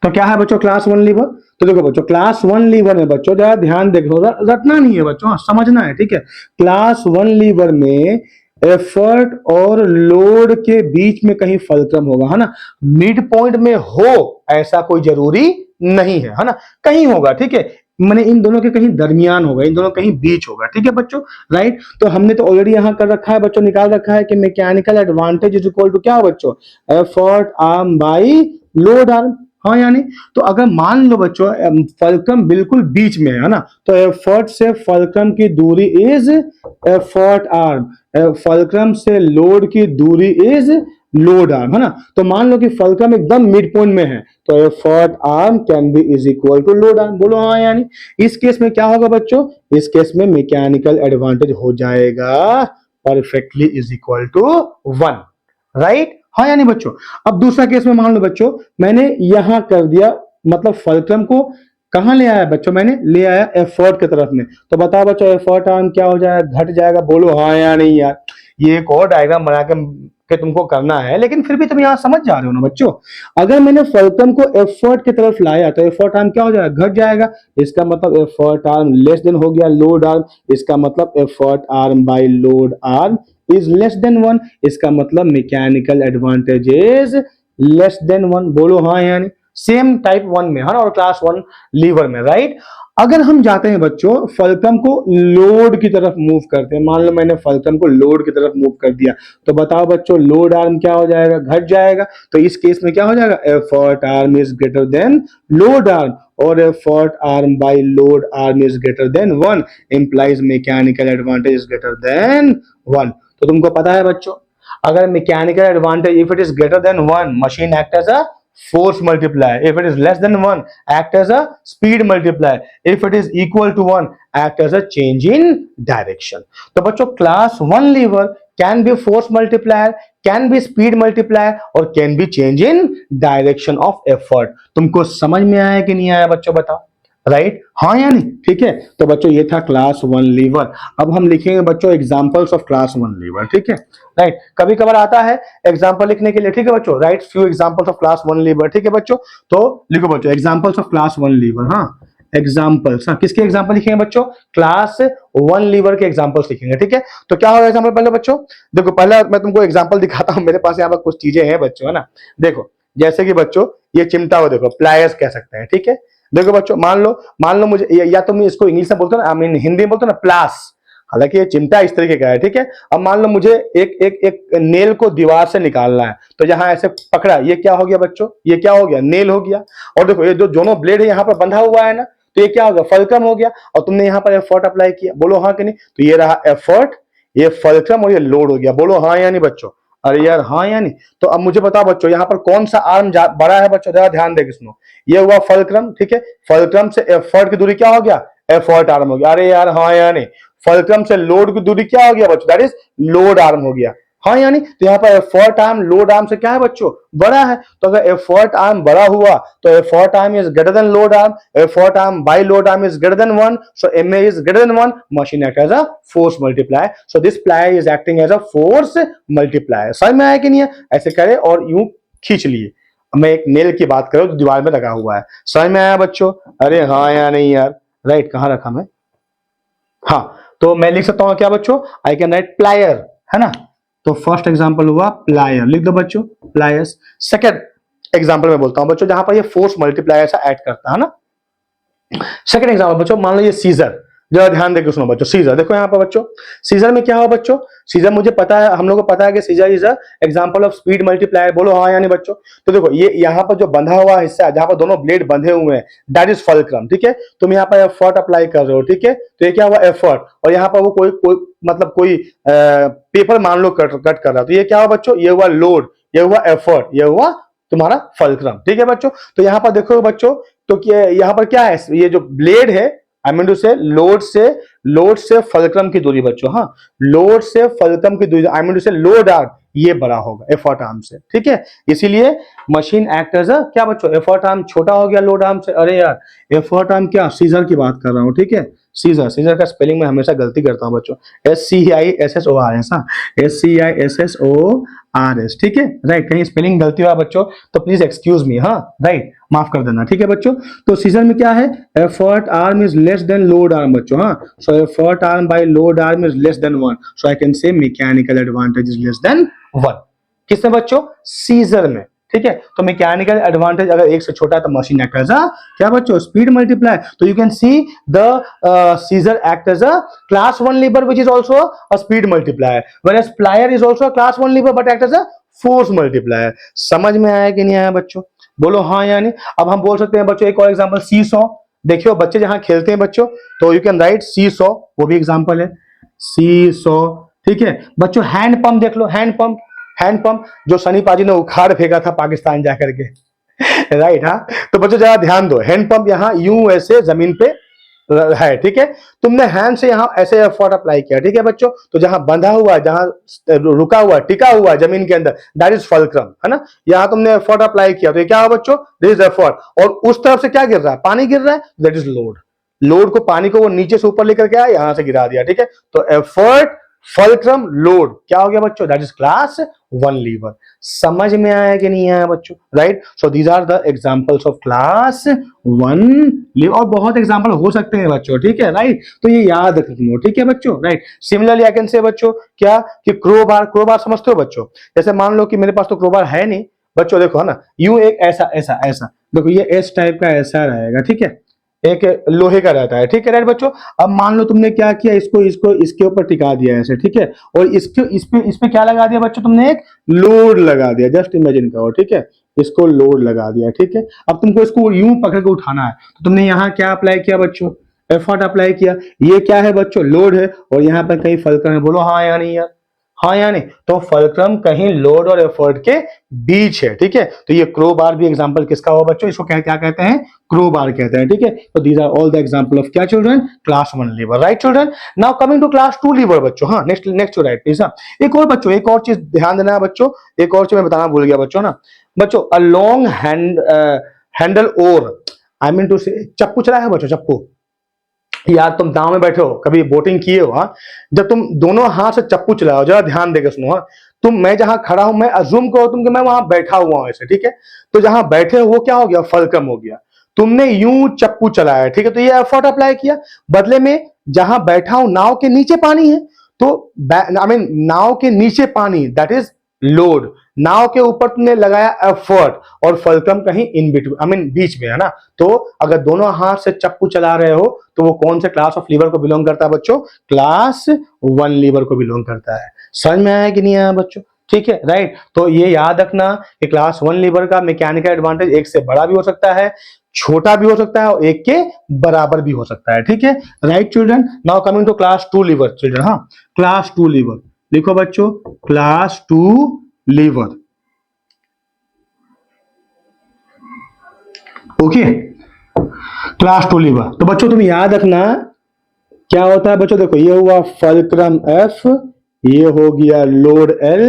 तो क्या है बच्चों क्लास 1 लीवर, तो देखो बच्चों क्लास 1 लीवर में बच्चों जरा ध्यान देखो, रटना नहीं है बच्चों, हाँ, समझना है, ठीक है। क्लास 1 लीवर में एफर्ट और लोड के बीच में कहीं फलक्रम होगा, है ना। मिड पॉइंट में हो ऐसा कोई जरूरी नहीं है ना, कहीं होगा, ठीक है। मैंने इन दोनों के कहीं दरमियान होगा, इन दोनों कहीं बीच होगा, ठीक है बच्चों, राइट। तो हमने तो ऑलरेडी यहां कर रखा है बच्चों, निकाल रखा है कि mechanical advantage is equal to क्या बच्चों, effort arm by load arm, हाँ यानी। तो अगर मान लो बच्चों फलक्रम बिल्कुल बीच में है ना, तो एफर्ट से फलक्रम की दूरी इज एफर्ट आर्म, फलक्रम से लोड की दूरी इज लोड आर्म, है ना। तो मान लो कि फलक्रम एकदम मिड पॉइंट में है, तो effort arm can be is equal to load arm, बोलो हाँ यानी। इस केस में क्या होगा बच्चों, इस केस में मैकेनिकल एडवांटेज हो जाएगा perfectly is equal to 1, right, हाँ यानी बच्चों। अब दूसरा केस में मान लो बच्चों मैंने यहां कर दिया, मतलब फलक्रम को कहां ले आया बच्चों, मैंने ले आया एफर्ट की तरफ में। तो बताओ बच्चों एफर्ट आर्म क्या हो जाएगा, घट जाएगा, बोलो हाँ या नहीं यार। ये एक और डायग्राम बना के तुमको करना है, लेकिन फिर भी तुम यहां समझ जा रहे हो ना बच्चों। अगर मैंने फलक्रम को एफर्ट की तरफ लाया तो एफर्ट आर्म क्या हो जाएगा, घट जाएगा। इसका मतलब एफर्ट आर्म लेस देन हो गया लोड आर्म, इसका मतलब effort arm by load arm is less than 1, इसका मतलब mechanical advantage is less than 1, बोलो हाँ यानी। सेम टाइप 1 में है ना, और क्लास 1 लीवर में, राइट। अगर हम जाते हैं बच्चों फलक्रम को लोड की तरफ मूव करते हैं, मान लो मैंने फलक्रम को लोड की तरफ मूव कर दिया, तो बताओ बच्चों लोड आर्म क्या हो जाएगा, घट जाएगा। तो इस केस में क्या हो जाएगा, effort arm is greater than load arm, और effort arm by load arm is greater than 1 implies mechanical advantage is greater than 1। तो तुमको पता है बच्चों, अगर mechanical advantage if it is greater than 1 machine act as a force multiplier, if it is less than 1 act as a speed multiplier, if it is equal to 1 act as a change in direction। तो बच्चों class 1 lever can be force multiplier, can be speed multiplier और can be change in direction of effort. तुमको समझ में आया कि नहीं आया बच्चों बताओ, राइट, हाँ या नहीं, ठीक है। तो बच्चों ये था क्लास 1 लीवर। अब हम लिखेंगे बच्चों एग्जांपल्स ऑफ क्लास 1 लीवर, ठीक है, राइट। कभी कभार आता है एग्जांपल लिखने के लिए, ठीक है बच्चों, right few examples of class 1 lever, ठीक है बच्चों। तो लिखो बच्चों एग्जांपल्स ऑफ क्लास 1 लीवर, हाँ एग्जांपल्स, हाँ किसके एग्जांपल लिखेंगे बच्चों, क्लास 1 लीवर के एग्जांपल्स लिखेंगे, ठीक है। तो क्या होगा एग्जांपल, पहले बच्चों देखो, पहले मैं तुमको एग्जांपल दिखाता हूं, मेरे पास यहाँ पर कुछ चीजें हैं बच्चों, है ना। देखो जैसे कि बच्चों ये चिमटा हो, देखो प्लायर्स कह सकते हैं, ठीक है। देखो बच्चों मान लो मुझे या तो मैं इसको इंग्लिश में बोलता हूँ, आई मीन हिंदी में बोलता हूँ ना प्लास, हालांकि ये चिमटा इस तरीके का है, ठीक है। अब मान लो मुझे एक नेल को दीवार से निकालना है, तो यहाँ ऐसे पकड़ा, ये क्या हो गया बच्चों, ये क्या हो गया, नेल हो गया। और देखो ये जो दोनों ब्लेड है यहाँ पर बंधा हुआ है ना, तो ये क्या हो गया, फलक्रम हो गया। और तुमने यहाँ पर एफर्ट अप्लाई किया, बोलो हाँ कि नहीं। तो ये रहा एफर्ट, ये फलक्रम और ये लोड हो गया, बोलो हाँ या नहीं बच्चों। अरे यार हाँ या नहीं। तो अब मुझे बताओ बच्चों यहाँ पर कौन सा आर्म बड़ा है बच्चों, जरा ध्यान दें किसनो, ये हुआ फलक्रम, ठीक है। फलक्रम से एफर्ट की दूरी क्या हो गया, एफर्ट आर्म हो गया। अरे यार हाँ या नहीं। फलक्रम से लोड की दूरी क्या हो गया बच्चों, दैट इज लोड आर्म हो गया, हाँ यानी तो यहाँ पर एफर्ट आर्म लोड आर्म से क्या है बच्चों, बड़ा है। तो अगर एफर्ट आर्म बड़ा हुआ तो effort arm is greater than load arm, effort arm by load arm is greater than 1, so MA is greater than 1, machine act as a force multiplier, so this plier is acting as a force multiplier. समझ में आया कि नहीं है? ऐसे करे और यूं खींच लिए। मैं एक नेल की बात करूं तो दीवार में लगा हुआ है, समझ में आया बच्चों? अरे हाँ या नहीं यार, राइट कहां रखा मैं, हाँ तो मैं लिख सकता हूं क्या बच्चों, आई कैन राइट प्लायर, है ना। तो फर्स्ट एग्जांपल हुआ प्लायर, लिख दो बच्चों प्लायर्स। सेकंड एग्जांपल मैं बोलता हूं बच्चों जहां पर ये फोर्स मल्टीप्लायर सा ऐड करता है ना। सेकंड एग्जांपल बच्चों, मान लो ये सीजर, जरा ध्यान देकर सुनो बच्चों। सीजर देखो यहाँ पर बच्चों, सीजर में क्या हुआ बच्चों, सीजर मुझे पता है, हम लोग को पता है कि scissor is a example of speed multiplier. बोलो हाँ यानी बच्चों। तो देखो ये यहाँ पर जो बंधा हुआ हिस्सा है जहां पर दोनों ब्लेड बंधे हुए हैं, दैट इज फल्क्रम, ठीक है। तुम यहाँ पर एफर्ट अप्लाई कर रहे हो, ठीक है। तो ये क्या हुआ एफर्ट, और यहाँ पर वो कोई कोई मतलब कोई पेपर मान लो कट कर रहा, तो ये क्या हुआ बच्चों, ये हुआ लोड, ये हुआ एफर्ट, ये हुआ तुम्हारा फल्क्रम, ठीक है बच्चों। तो यहाँ पर देखो बच्चों, तो यहाँ पर क्या है, ये जो ब्लेड है, आई मीन टू से लोड से फल्क्रम की दूरी बच्चों, हाँ लोड से फल्क्रम की दूरी, आई मीन टू से लोड आर्म ये बड़ा होगा एफर्ट आर्म से, ठीक है। इसीलिए मशीन एक्ट एज अ क्या बच्चों, एफर्ट आर्म छोटा हो गया लोड आर्म से। अरे यार एफर्ट आर्म क्या, सीजर की बात कर रहा हूं, ठीक है। सीजर, सीजर का स्पेलिंग में हमेशा गलती करता हूं बच्चों, SCISSOR, हाँ SCISSORS, ठीक है राइट। कहीं स्पेलिंग गलती हुआ बच्चों तो प्लीज एक्सक्यूज मी, हाँ राइट माफ कर देना, ठीक है बच्चों। तो सीजर में क्या है, effort arm is less than load arm बच्चों, हाँ so effort arm by load arm is less than 1, so I can say mechanical advantage is less than 1। किसमें बच्चों, सीजर में, ठीक है। तो मैकेनिकल एडवांटेज अगर एक से छोटा है तो मशीन एक्ट एज अ क्या बच्चों, स्पीड मल्टीप्लायर। तो you can see the scissor act as a class 1 lever which is also a speed multiplier, whereas plier is also a class 1 lever but act as a force multiplier. समझ में आया कि नहीं आया बच्चों, बोलो हाँ या नहीं। अब हम बोल सकते हैं बच्चों एक और एग्जांपल, सी सॉ। देखियो बच्चे जहां खेलते हैं बच्चों, तो you can write seesaw, वो भी एग्जांपल है सी सॉ, ठीक है बच्चों। हैंड पंप देख लो, हैंड पंप, हैंड पंप जो सनी पाजी ने उखाड़ फेंका था पाकिस्तान जाकर के, राइट हाँ। तो बच्चों जरा ध्यान दो, हैंड पंप यहाँ यूं ऐसे जमीन पे है, ठीक है। तुमने हैंड से यहाँ ऐसे एफर्ट अप्लाई किया, ठीक है बच्चों। तो जहां बंधा हुआ, जहां रुका हुआ, टिका हुआ जमीन के अंदर, दैट इज फल्क्रम, है ना। यहाँ तुमने एफर्ट अप्लाई किया तो ये क्या हुआ बच्चों, दिस इज एफर्ट। और उस तरफ से क्या गिर रहा है, पानी गिर रहा है, दैट इज लोड। लोड को, पानी को वो नीचे से ऊपर लेकर के आया, यहां से गिरा दिया, ठीक है। तो एफर्ट फल्क्रम लोड क्या हो गया बच्चों, दैट इज क्लास 1 लीवर। समझ में आया कि नहीं आया बच्चों, right. So these are the examples of class 1 lever, और बहुत एग्जांपल हो सकते हैं बच्चों, ठीक है राइट। तो ये याद रखना, ठीक है बच्चों, राइट। सिमिलरली आई कैन से बच्चों क्या, कि क्रोबार, क्रोबार समझते हो बच्चों। जैसे मान लो कि मेरे पास तो क्रोबार है नहीं बच्चों, देखो है ना, यूं एक ऐसा ऐसा ऐसा, देखो ये एस टाइप का ऐसा रहेगा, ठीक है, एक लोहे का रहता है, ठीक है राइट बच्चों। अब मान लो तुमने क्या किया, इसको इसको इसके ऊपर टिका दिया ऐसे, ठीक है। और इसके इस पे क्या लगा दिया बच्चों, तुमने एक लोड लगा दिया, जस्ट इमेजिन करो, ठीक है। इसको लोड लगा दिया, ठीक है। अब तुमको इसको यूं पकड़ के उठाना है, तो तुमने यहाँ क्या अप्लाई किया बच्चों, एफर्ट अप्लाई किया। ये क्या है बच्चों, लोड है, और यहाँ पर कहीं फल्क्रम है, बोलो हाँ या नहीं यार, हाँ या नहीं। तो फल्क्रम कहीं लोड और एफर्ट के बीच है, ठीक है। तो ये क्रो बार भी एग्जांपल किसका हुआ बच्चों, इसको क्या क्या कहते हैं, क्रो बार कहते हैं, ठीक है। तो these are all the example of क्या children, class 1 lever, right children. Now coming to class 2 lever बच्चों, हाँ नेक्स्ट नेक्स्ट राइट प्लीज। हाँ एक और बच्चों, एक और चीज ध्यान देना है बच्चों, एक और चीज मैं बताना भूल गया बच्चों ना। बच्चों अ लॉन्ग हैंडल और, आई मीन टू से, चप्पू चला है बच्चों, चप्पू। यार तुम गांव में बैठे हो, कभी बोटिंग किए हो, हाँ जब तुम दोनों हाथ से चप्पू चलाओ, जरा ध्यान देकर सुनो, हाँ तुम, मैं जहां खड़ा हूं, मैं अज्यूम करो तुम कि मैं वहां बैठा हुआ हूं ऐसे, ठीक है। तो जहां बैठे हो वो क्या हो गया, फल्क्रम हो गया। तुमने यूं चप्पू चलाया, ठीक है, तो ये एफर्ट अप्लाई किया। बदले में जहां बैठा हूं, नाव के नीचे पानी है, तो आई मीन नाव के नीचे पानी, दैट इज लोड। नाव के ऊपर तुमने लगाया एफर्ट, और फल्क्रम कहीं इन बिटवीन, आई मीन बीच में, है ना। तो अगर दोनों हाथ से चप्पू चला रहे हो तो वो कौन से क्लास ऑफ लीवर को बिलोंग करता है बच्चों, क्लास 1 लीवर को बिलोंग करता है। समझ में आया कि नहीं आया बच्चों, ठीक है राइट। तो ये याद रखना कि क्लास 1 लीवर का मैकेनिकल एडवांटेज एक से बड़ा भी हो सकता है, छोटा भी हो सकता है, और एक के बराबर भी हो सकता है, ठीक है right children. Now coming to class 2 lever children, हाँ क्लास 2 लीवर लिखो बच्चों, class 2 lever, okay class 2 lever. तो बच्चों तुम याद रखना क्या होता है बच्चों, देखो ये हुआ फल्क्रम एफ, ये हो गया लोड L,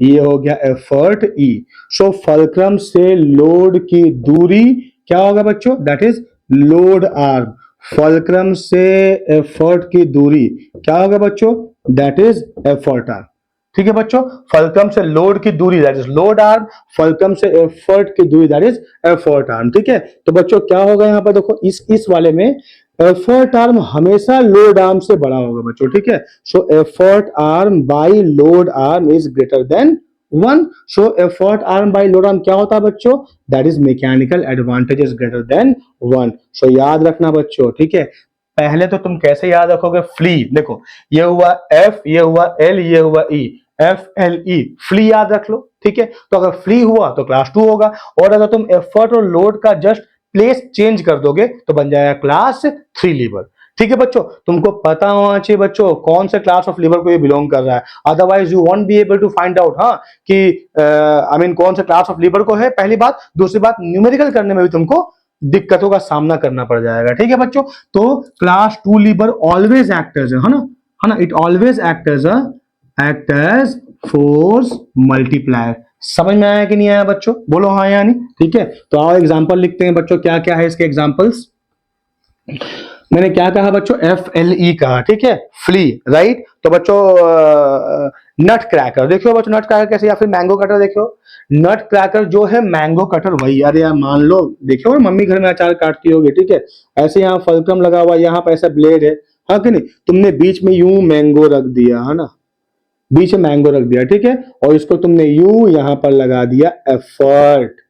ये हो गया एफर्ट E। सो फलक्रम से लोड की दूरी क्या होगा बच्चों? That is load arm. Fulcrum से एफर्ट की दूरी क्या होगा बच्चों? That is effort arm. ठीक है बच्चों, फलक्रम से लोड की दूरी that is load arm, fulcrum से एफर्ट की दूरी दैट इज एफर्ट आर्म। ठीक है, तो बच्चों क्या होगा यहाँ पर देखो, इस वाले में एफर्ट आर्म हमेशा लोड आर्म से बड़ा होगा बच्चों। ठीक है, so effort arm by load arm is greater than 1। So effort arm by load arm क्या होता है बच्चों? That is mechanical advantage is greater than 1। So याद रखना बच्चों। ठीक है, पहले तो तुम कैसे याद रखोगे? फ्ली, देखो ये हुआ एफ, ये हुआ एल, ये हुआ ई, एफ एल ई, फ्ली याद रख लो। ठीक है, तो अगर फ्ली हुआ तो क्लास 2 होगा, और अगर तुम एफर्ट और लोड का जस्ट प्लेस चेंज कर दोगे तो बन जाएगा क्लास 3 लीवर। ठीक है बच्चों, तुमको पता होना चाहिए बच्चों कौन से क्लास ऑफ लीवर को ये बिलोंग कर रहा है, otherwise you won't be able to find out हाँ कि आई मीन कौन से क्लास ऑफ लीवर को है, पहली बात। दूसरी बात, न्यूमेरिकल करने में भी तुमको दिक्कतों का सामना करना पड़ जाएगा। ठीक है बच्चों, तो class 2 lever always act as है ना, it always act as force multiplier. समझ में आया कि नहीं आया बच्चों? बोलो हाँ या नहीं। ठीक है, तो आओ एग्जांपल लिखते हैं बच्चों, क्या क्या है इसके एग्जांपल्स। मैंने क्या कहा बच्चों? एफ एल ई कहा। ठीक है, फ्ली, राइट। तो बच्चों नट क्रैकर देखो बच्चों, नट क्रैकर कैसे, या फिर मैंगो कटर देखो। नट क्रैकर जो है मैंगो कटर वही, अरे यार मान लो देखो मम्मी घर में अचार काटती होगी। ठीक है, ऐसे यहाँ फलक्रम लगा हुआ, यहाँ पर ऐसा ब्लेड है, हाँ कि नहीं, तुमने बीच में यूं मैंगो रख दिया है ना, बीच में मैंगो रख दिया। ठीक है, और इसको तुमने यू यहां पर लगा दिया एफर्ट।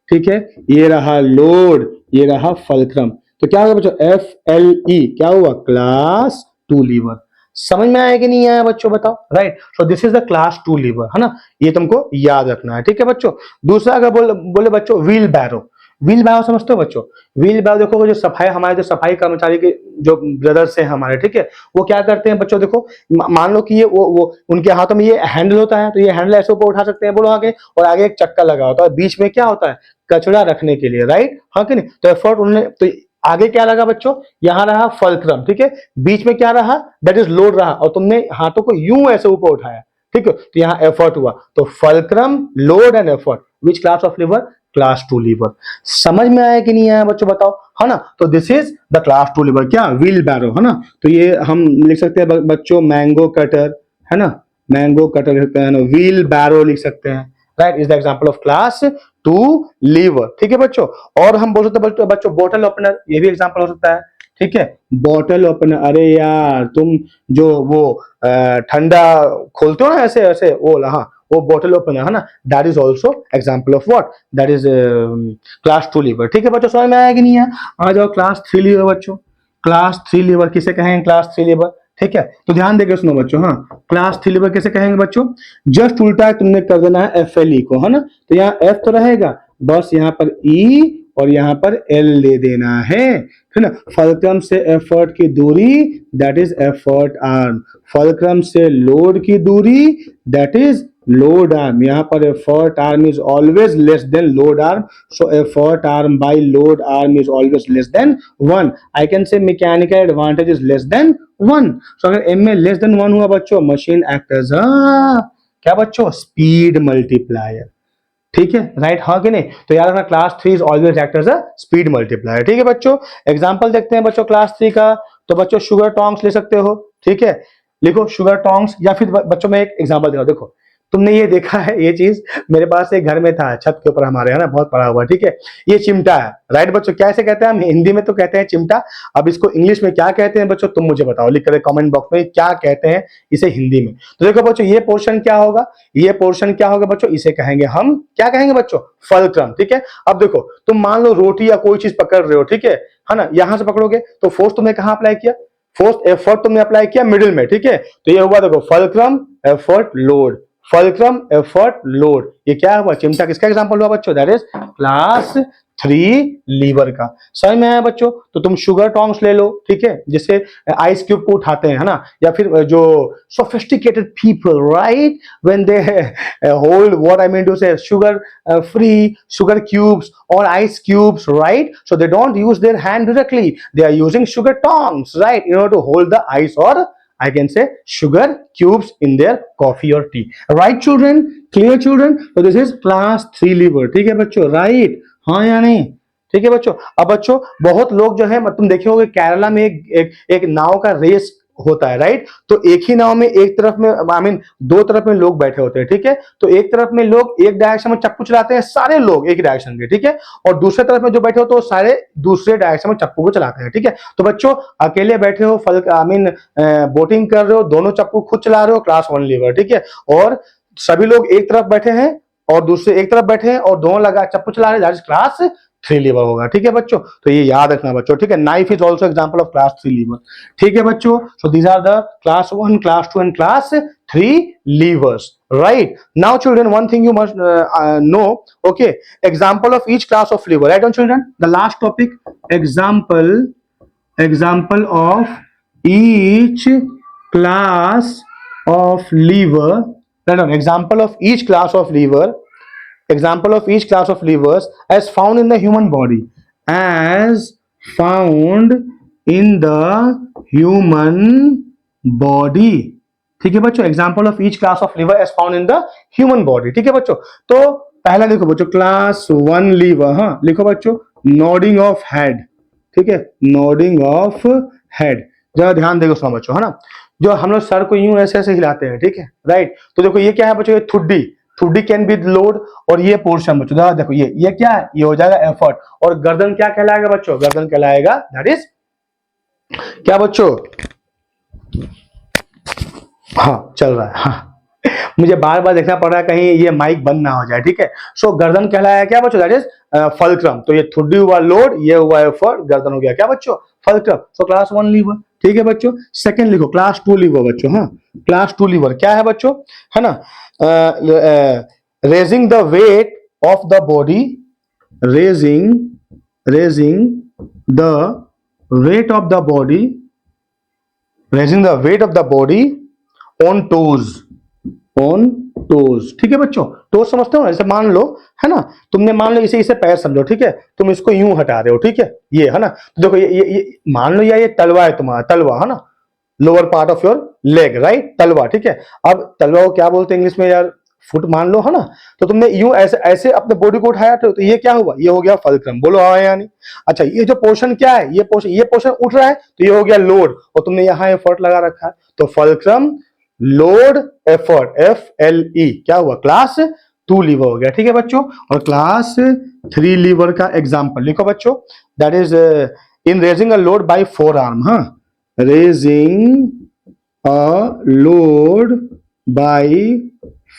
ठीक है, ये रहा लोड, ये रहा फलक्रम। तो क्या होगा बच्चों? एफ एल ई क्या हुआ? Class 2 lever. समझ में आया कि नहीं आया बच्चों? बताओ। Right, so this is the class 2 lever, है ना, ये तुमको याद रखना है। ठीक है बच्चों, दूसरा अगर बोले बच्चों व्हील बैरो। व्हील बैरो समझते हो बच्चों? व्हील बैरो देखो, जो सफाई, हमारे जो सफाई कर्मचारी के जो ब्रदर्स हैं हमारे, ठीक है, वो क्या करते हैं बच्चों? देखो मान लो कि ये वो उनके हाथों में ये हैंडल होता है, तो ये हैंडल ऐसे ऊपर उठा सकते हैं, बोलो आगे, और आगे एक चक्का लगा होता है, बीच में क्या होता है? कचरा रखने के लिए, राइट, हाँ कि नहीं? तो एफर्ट उन्होंने, तो आगे क्या लगा बच्चों? यहां रहा फलक्रम। ठीक है, बीच में क्या रहा? दैट इज लोड रहा, और तुमने हाथों को यूं ऐसे ऊपर उठाया। ठीक है, तो यहाँ एफर्ट हुआ, तो fulcrum, load and effort, which class of lever? Class 2 lever. समझ में आया कि नहीं आया बच्चों? बताओ, है ना। तो this is the class 2 lever, क्या? व्हील बैरो, है ना। तो ये हम लिख सकते हैं बच्चों मैंगो कटर, है ना, मैंगो कटर लिखते हैं, व्हील बैरो लिख सकते हैं, right, is the example of class 2 lever. ठीक है बच्चों, और हम बोल सकते हैं बच्चों बोतल ओपनर, ये भी एग्जांपल हो सकता है। ठीक है, बॉटल ओपनर, अरे यार तुम जो वो ठंडा खोलते हो ना ऐसे ऐसे, वो हाँ, वो बॉटल ओपनर, है ना, that is also example of what? That is class 2 lever. ठीक है बच्चों, समझ में आया कि नहीं है? आ जाओ क्लास 3 लीवर बच्चों। क्लास 3 लीवर किसे कहेंगे? Class 3 lever. ठीक है, तो ध्यान देकर सुनो बच्चों, हाँ, क्लास 3 लीवर कैसे कहेंगे बच्चों? जस्ट उल्टा तुमने कर देना है एफ एल ई को, है ना, तो यहाँ एफ तो रहेगा, बस यहाँ पर ई और यहाँ पर एल ले देना है ना। फलक्रम से एफर्ट की दूरी that is effort arm, fulcrum से लोड की दूरी दैट इज लोड आर्म। यहाँ पर effort arm is always less than load arm, so effort arm by load arm is always less than 1। I can say mechanical advantage is less than 1। सो अगर M में less than 1 हुआ बच्चों, machine act as क्या बच्चों? Speed multiplier. ठीक है, right, हाँ कि नहीं? तो याद रखना class 3 is always act as a speed multiplier. ठीक है बच्चों, एग्जांपल देखते हैं बच्चों क्लास 3 का। तो बच्चों शुगर टोंग्स ले सकते हो। ठीक है, लिखो शुगर टोंग्स, या फिर बच्चों में एक एग्जांपल दिखाओ। देखो तुमने ये देखा है, ये चीज मेरे पास एक घर में था, छत के ऊपर हमारे, है ना, बहुत पड़ा हुआ। ठीक है, ये चिमटा है, राइट बच्चों, कैसे कहते हैं? हम हिंदी में तो कहते हैं चिमटा, अब इसको इंग्लिश में क्या कहते हैं बच्चों? तुम मुझे बताओ, लिख कर कमेंट बॉक्स में क्या कहते हैं इसे हिंदी में। तो देखो बच्चों, ये पोर्शन क्या होगा? ये पोर्शन क्या होगा बच्चों? इसे कहेंगे हम, क्या कहेंगे बच्चों? फलक्रम। ठीक है, अब देखो तुम मान लो रोटी या कोई चीज पकड़ रहे हो, ठीक है ना, यहां से पकड़ोगे तो फोर्स तुमने कहां अप्लाई किया? फोर्स एफर्ट तुमने अप्लाई किया मिडिल में। ठीक है, तो ये हुआ देखो fulcrum effort load, fulcrum effort load, ये क्या हुआ? चिमटा किसका एग्जांपल हुआ बच्चों? दैट इज क्लास 3 लीवर का। समझ में आया बच्चों? तो तुम शुगर टोंग्स ले लो, ठीक है, जिससे आइस क्यूब को उठाते हैं, है ना, या फिर जो sophisticated people, right, when they hold what I mean to say sugar free sugar cubes or ice cubes, right? So they don't use their hand directly, they are using sugar tongs, right, in order to hold the ice or I can say sugar cubes in their coffee or tea. Right children? Clear children? So this is class 3 liver. ठीक है बच्चों? Right? हाँ या नहीं? ठीक है बच्चों। अब बच्चों बहुत लोग जो है तुम देखे होगे केरला में एक नाव का रेस होता है, राइट। तो एक ही नाव में एक तरफ में आई मीन दो तरफ में लोग बैठे होते हैं, ठीक है। तो एक तरफ में लोग एक डायरेक्शन में चप्पू चलाते हैं, सारे लोग एक डायरेक्शन के, ठीक है। और दूसरे तरफ में जो बैठे होते हैं वो सारे दूसरे डायरेक्शन में चप्पू को चलाते हैं, ठीक है। तो बच्चों अकेले बैठे हो, फल आई मीन बोटिंग कर रहे हो, दोनों चप्पू खुद चला रहे हो, क्लास 1 लीवर, ठीक है। और सभी लोग एक तरफ बैठे हैं और दूसरे एक तरफ बैठे हैं और दोनों लगा चप्पू चला रहे हैं, क्लास 3 लीवर होगा, ठीक है बच्चों। तो ये याद रखना बच्चों, ठीक है। Knife is also example of class 3 lever, ठीक है बच्चों। So these are the class 1, class 2 and class 3 levers, right? Now children, one thing you must know, okay, example of each class of lever, right on children? The last topic, example of each class of lever, right on, example of each class of lever, example of each class of levers as found in the human body, as found in the human body, ठीक है बच्चों। Example of each class of lever as found in the human body, ठीक है बच्चों। तो पहला लिखो बच्चों क्लास 1 लीवर, हाँ लिखो बच्चों नोडिंग ऑफ हेड, ठीक है, नोडिंग ऑफ हेड। जरा ध्यान देगा उसमें बच्चों, है ना, जो हम लोग सर को यूं ऐसे ऐसे हिलाते हैं, ठीक है, राइट। तो देखो ये क्या है बच्चों, ये ठुड्डी, ठुड्डी कैन बी लोड, और ये पोर्शन बच्चों देखो ये क्या है, ये हो जाएगा एफर्ट। और गर्दन क्या कहलाएगा बच्चों, गर्दन कहलाएगा दैट इज क्या बच्चों, हाँ चल रहा है, हाँ मुझे बार बार देखना पड़ रहा है कहीं ये माइक बंद ना हो जाए, ठीक है। सो गर्दन कहलाया क्या बच्चों, दैट इज फलक्रम। तो ये ठुड्डी हुआ लोड, ये हुआ एफर्ट, गर्दन हो गया क्या बच्चों, फलक्रम। सो क्लास 1 लीवर, ठीक है बच्चों। सेकंड लिखो क्लास 2 लीवर बच्चों, हाँ क्लास 2 लीवर क्या है बच्चों, है ना, raising the wait of the body, raising the wait of the body, raising the wait of the body on toes, ठीक है बच्चों। टोज समझते हो ना, जैसे मान लो, है ना, तुमने मान लो इसे पैर समझो, ठीक है, तुम इसको यूं हटा रहे हो, ठीक है, ये है ना। तो देखो ये मान लो ये तलवा है तुम्हारा, तलवा है ना, lower part of your leg, right, तलवा, ठीक है। अब तलवा को क्या बोलते हैं इंग्लिश में यार, फुट मान लो, है ना। तो तुमने यूं ऐसे अपने बॉडी को उठाया, तो ये क्या हुआ, ये हो गया फलक्रम, बोलो हाँ या नहीं। अच्छा ये जो पोर्शन क्या है, ये पोर्शन उठ रहा है, तो ये हो गया लोड, और तुमने यहाँ एफर्ट लगा रखा है, तो फलक्रम लोड एफर्ट, FLE क्या हुआ, क्लास 2 लीवर हो गया, ठीक है बच्चों। और क्लास 3 लीवर का एग्जांपल लिखो बच्चों, that is in raising a load by 4 arm, हाँ raising a load by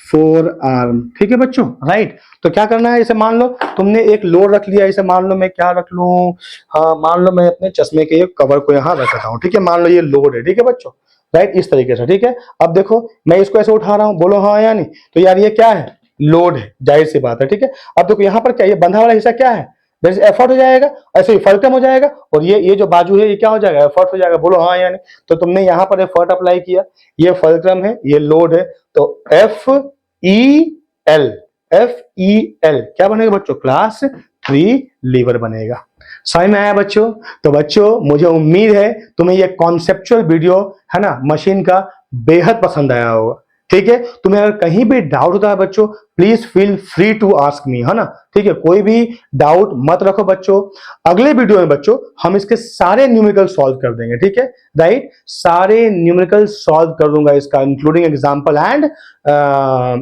4 arm, ठीक है बच्चों, राइट। तो क्या करना है, इसे मान लो तुमने एक लोड रख लिया, इसे मान लो मैं क्या रख लूं, हाँ मान लो मैं अपने चश्मे के कवर को यहाँ रख रहा हूँ, ठीक है, मान लो ये लोड है, ठीक है बच्चों, राइट, इस तरीके से, ठीक है। अब देखो मैं इसको ऐसे उठा रहा हूं, बोलो हाँ या नहीं। तो यार ये क्या है, लोड है, जाहिर सी बात है, ठीक है। अब देखो यहाँ पर क्या, ये बंधा वाला हिस्सा क्या है, दैट इज एफर्ट हो जाएगा, ऐसे ही फलक्रम हो जाएगा, और ये जो बाजू है ये क्या हो जाएगा, एफर्ट हो जाएगा, बोलो हाँ या नहीं। तो तुमने यहाँ पर एफर्ट अप्लाई किया, ये फलक्रम है, ये लोड है, तो FEL क्या बनेगा बच्चों, क्लास 3 लीवर बनेगा। समझ में आया बच्चों। तो बच्चों मुझे उम्मीद है तुम्हें ये कॉन्सेप्चुअल वीडियो, है ना, मशीन का बेहद पसंद आया होगा, ठीक है। तुम्हें अगर कहीं भी डाउट होता है बच्चों, please feel free to ask me, है ना, ठीक है, कोई भी डाउट मत रखो बच्चों। अगले वीडियो में बच्चों हम इसके सारे न्यूमेरिकल सॉल्व कर देंगे, ठीक है, राइट, सारे न्यूमेरिकल सॉल्व कर दूंगा इसका, इंक्लूडिंग एग्जांपल एंड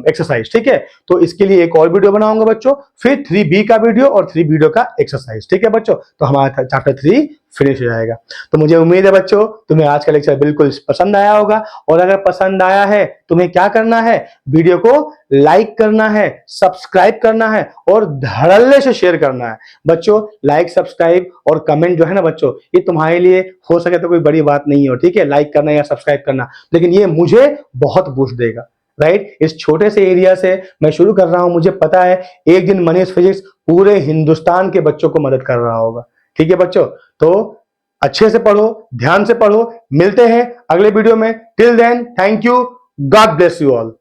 एक्सरसाइज, ठीक है। तो इसके लिए एक और वीडियो बनाऊंगा बच्चों, फिर 3B का वीडियो और 3 वीडियो का एक्सरसाइज, ठीक है बच्चों। तो हमारा चैप्टर 3 फिनिश हो जाएगा। तो मुझे उम्मीद है बच्चों तुम्हें आज का लेक्चर बिल्कुल पसंद आया होगा, और अगर पसंद आया है तुम्हें क्या करना है, वीडियो को लाइक करना है, सब्सक्राइब करना है और धड़ल्ले से शेयर करना है बच्चों। लाइक, सब्सक्राइब और कमेंट जो है ना बच्चों, ये तुम्हारे लिए हो सके तो कोई बड़ी बात नहीं हो, ठीक है, लाइक करना या सब्सक्राइब करना, लेकिन ये मुझे बहुत बूस्ट देगा, राइट। इस छोटे से एरिया से मैं शुरू कर रहा हूं, मुझे पता है एक दिन मनीष फिजिक्स पूरे हिंदुस्तान के बच्चों को मदद कर रहा होगा, ठीक है बच्चों। तो अच्छे से पढ़ो, ध्यान से पढ़ो, मिलते हैं अगले वीडियो में। Till then thank you, God bless you all.